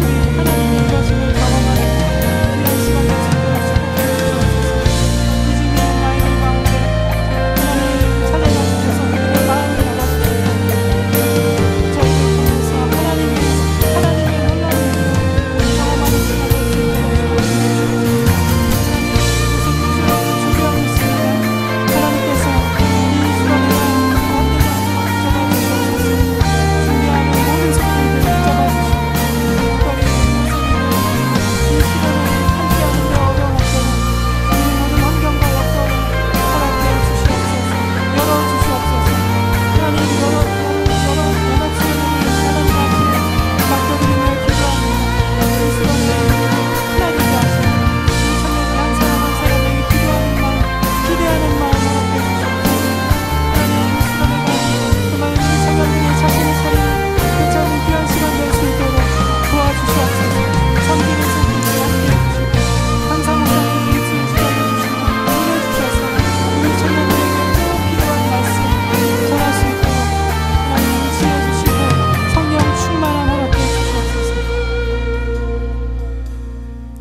우리 하나님의 인도하심을 경험하는 귀한 시간 될 수 있도록 축복해 주옵소서. 이 중에 아이들 가운데 하나님 찾아가 주셔서 그들의 마음을 받아주시고 저희를 통해서 하나님의 놀라운 일을 경험하는 시간 될 수 있도록 준비하고 있습니다. 하나님께서 이 수련회를 함께 붙잡아주시옵소서. 준비하는 모든 성도들을 붙잡아주시고 특별히 이 시간을 함께하는 데 어려움 없도록 우리 모든 환경과 여건을 허락해 주시옵소서. 열어주시옵소서. 하나님, 여러 연합 수련회를 하나님 앞에 맡겨드리며 기도합니다. 이 수련회를 하나 되게 하시고 우리 청년들 한 사람 한 사람에게 기도하는 마음, 기대하는 마음을 함께 주시옵소서. 하나님, 이 수련회가 정말 우리 청년들이 자신의 자리를 되찾는 귀한 시간 될 수 있도록 도와주시옵소서. 섬기는 손길을 함께 해주시고 항상 입술 시작해 주시고 은혜 주셔서 우리 청년들에게 꼭 필요한 말씀 전할 수 있도록 하나님 지어주시고 성령 충만한 허락해 주시옵소서.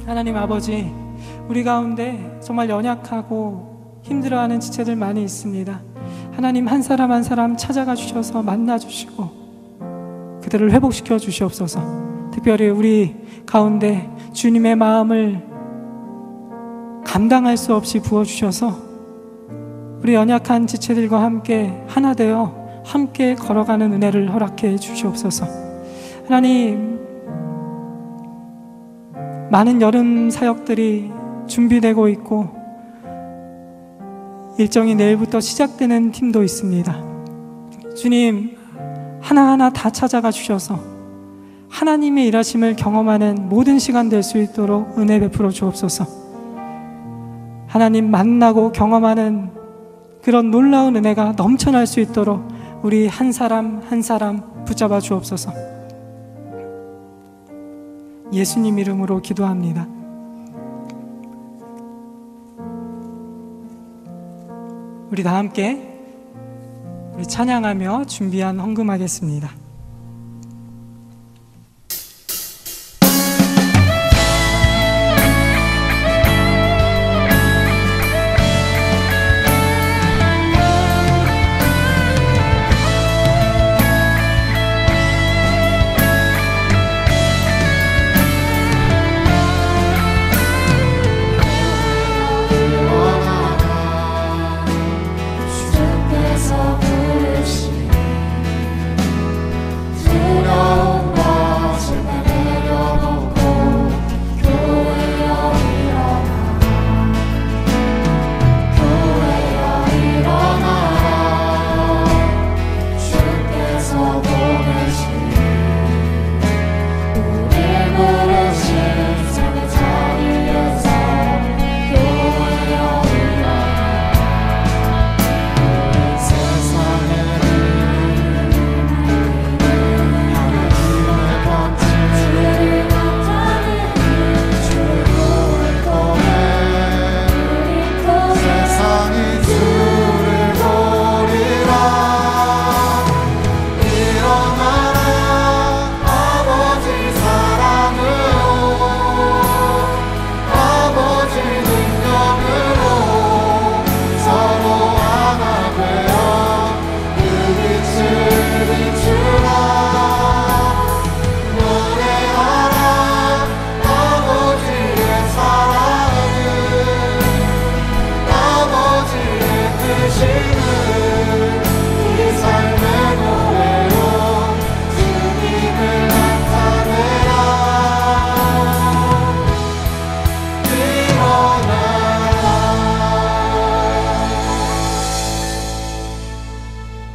하나님 아버지, 우리 가운데 정말 연약하고 힘들어하는 지체들 많이 있습니다. 하나님, 한 사람 한 사람 찾아가 주셔서 만나 주시고 그들을 회복시켜 주시옵소서. 특별히 우리 가운데 주님의 마음을 감당할 수 없이 부어주셔서 우리 연약한 지체들과 함께 하나 되어 함께 걸어가는 은혜를 허락해 주시옵소서. 하나님, 많은 여름 사역들이 준비되고 있고 일정이 내일부터 시작되는 팀도 있습니다. 주님, 하나하나 다 찾아가 주셔서 하나님의 일하심을 경험하는 모든 시간 될 수 있도록 은혜 베풀어 주옵소서. 하나님 만나고 경험하는 그런 놀라운 은혜가 넘쳐날 수 있도록 우리 한 사람 한 사람 붙잡아 주옵소서. 예수님 이름으로 기도합니다. 우리 다 함께 우리 찬양하며 준비한 헌금하겠습니다.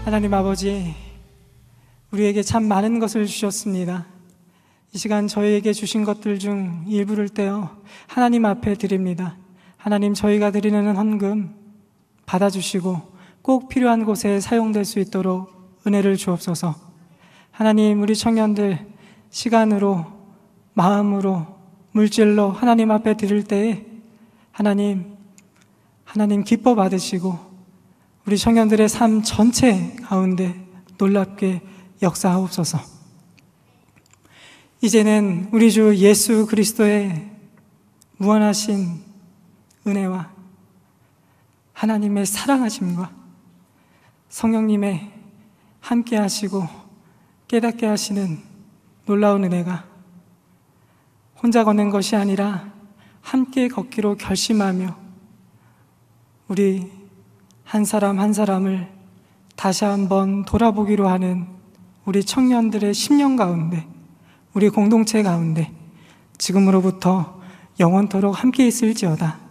하나님 아버지, 우리에게 참 많은 것을 주셨습니다. 이 시간 저희에게 주신 것들 중 일부를 떼어 하나님 앞에 드립니다. 하나님, 저희가 드리는 헌금 받아주시고 꼭 필요한 곳에 사용될 수 있도록 은혜를 주옵소서. 하나님, 우리 청년들 시간으로, 마음으로, 물질로 하나님 앞에 드릴 때에 하나님 기뻐 받으시고 우리 청년들의 삶 전체 가운데 놀랍게 역사하옵소서. 이제는 우리 주 예수 그리스도의 무한하신 은혜와 하나님의 사랑하심과 성령님의 함께 하시고 깨닫게 하시는 놀라운 은혜가 혼자 걷는 것이 아니라 함께 걷기로 결심하며 우리 한 사람 한 사람을 다시 한번 돌아보기로 하는 우리 청년들의 심령 가운데, 우리 공동체 가운데 지금으로부터 영원토록 함께 있을지어다.